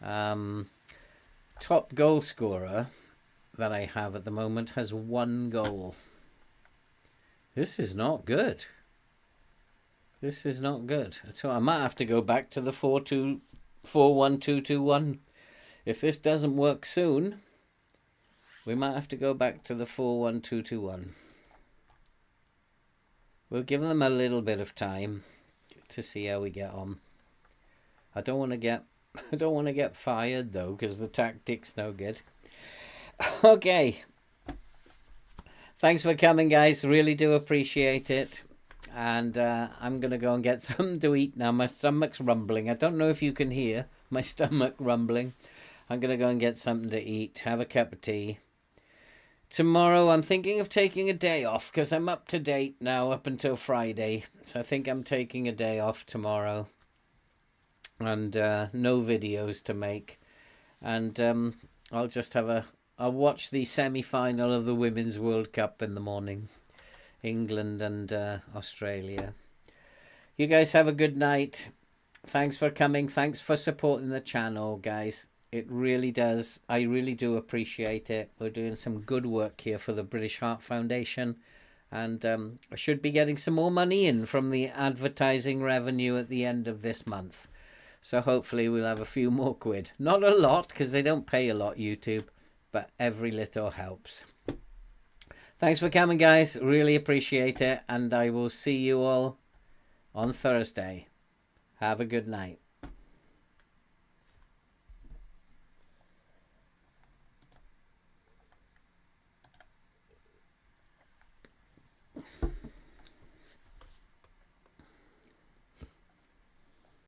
Top goal scorer that I have at the moment has 1 goal. This is not good. This is not good. So I might have to go back to the 4-1-2-2-1. If this doesn't work soon, we might have to go back to the 4-1-2-2-1. We'll give them a little bit of time to see how we get on. I don't want to get fired though, because the tactic's no good. Okay. Thanks for coming, guys. Really do appreciate it. And I'm going to go and get something to eat now. My stomach's rumbling. I don't know if you can hear my stomach rumbling. I'm going to go and get something to eat, have a cup of tea. Tomorrow I'm thinking of taking a day off because I'm up to date now up until Friday. So I think I'm taking a day off tomorrow. And no videos to make. And I'll just I'll watch the semi-final of the Women's World Cup in the morning. England and Australia. You guys have a good night. Thanks for coming. Thanks for supporting the channel, guys. It really does. I really do appreciate it. We're doing some good work here for the British Heart Foundation. And I should be getting some more money in from the advertising revenue at the end of this month. So hopefully we'll have a few more quid. Not a lot, because they don't pay a lot, YouTube. But every little helps. Thanks for coming, guys. Really appreciate it. And I will see you all on Thursday. Have a good night.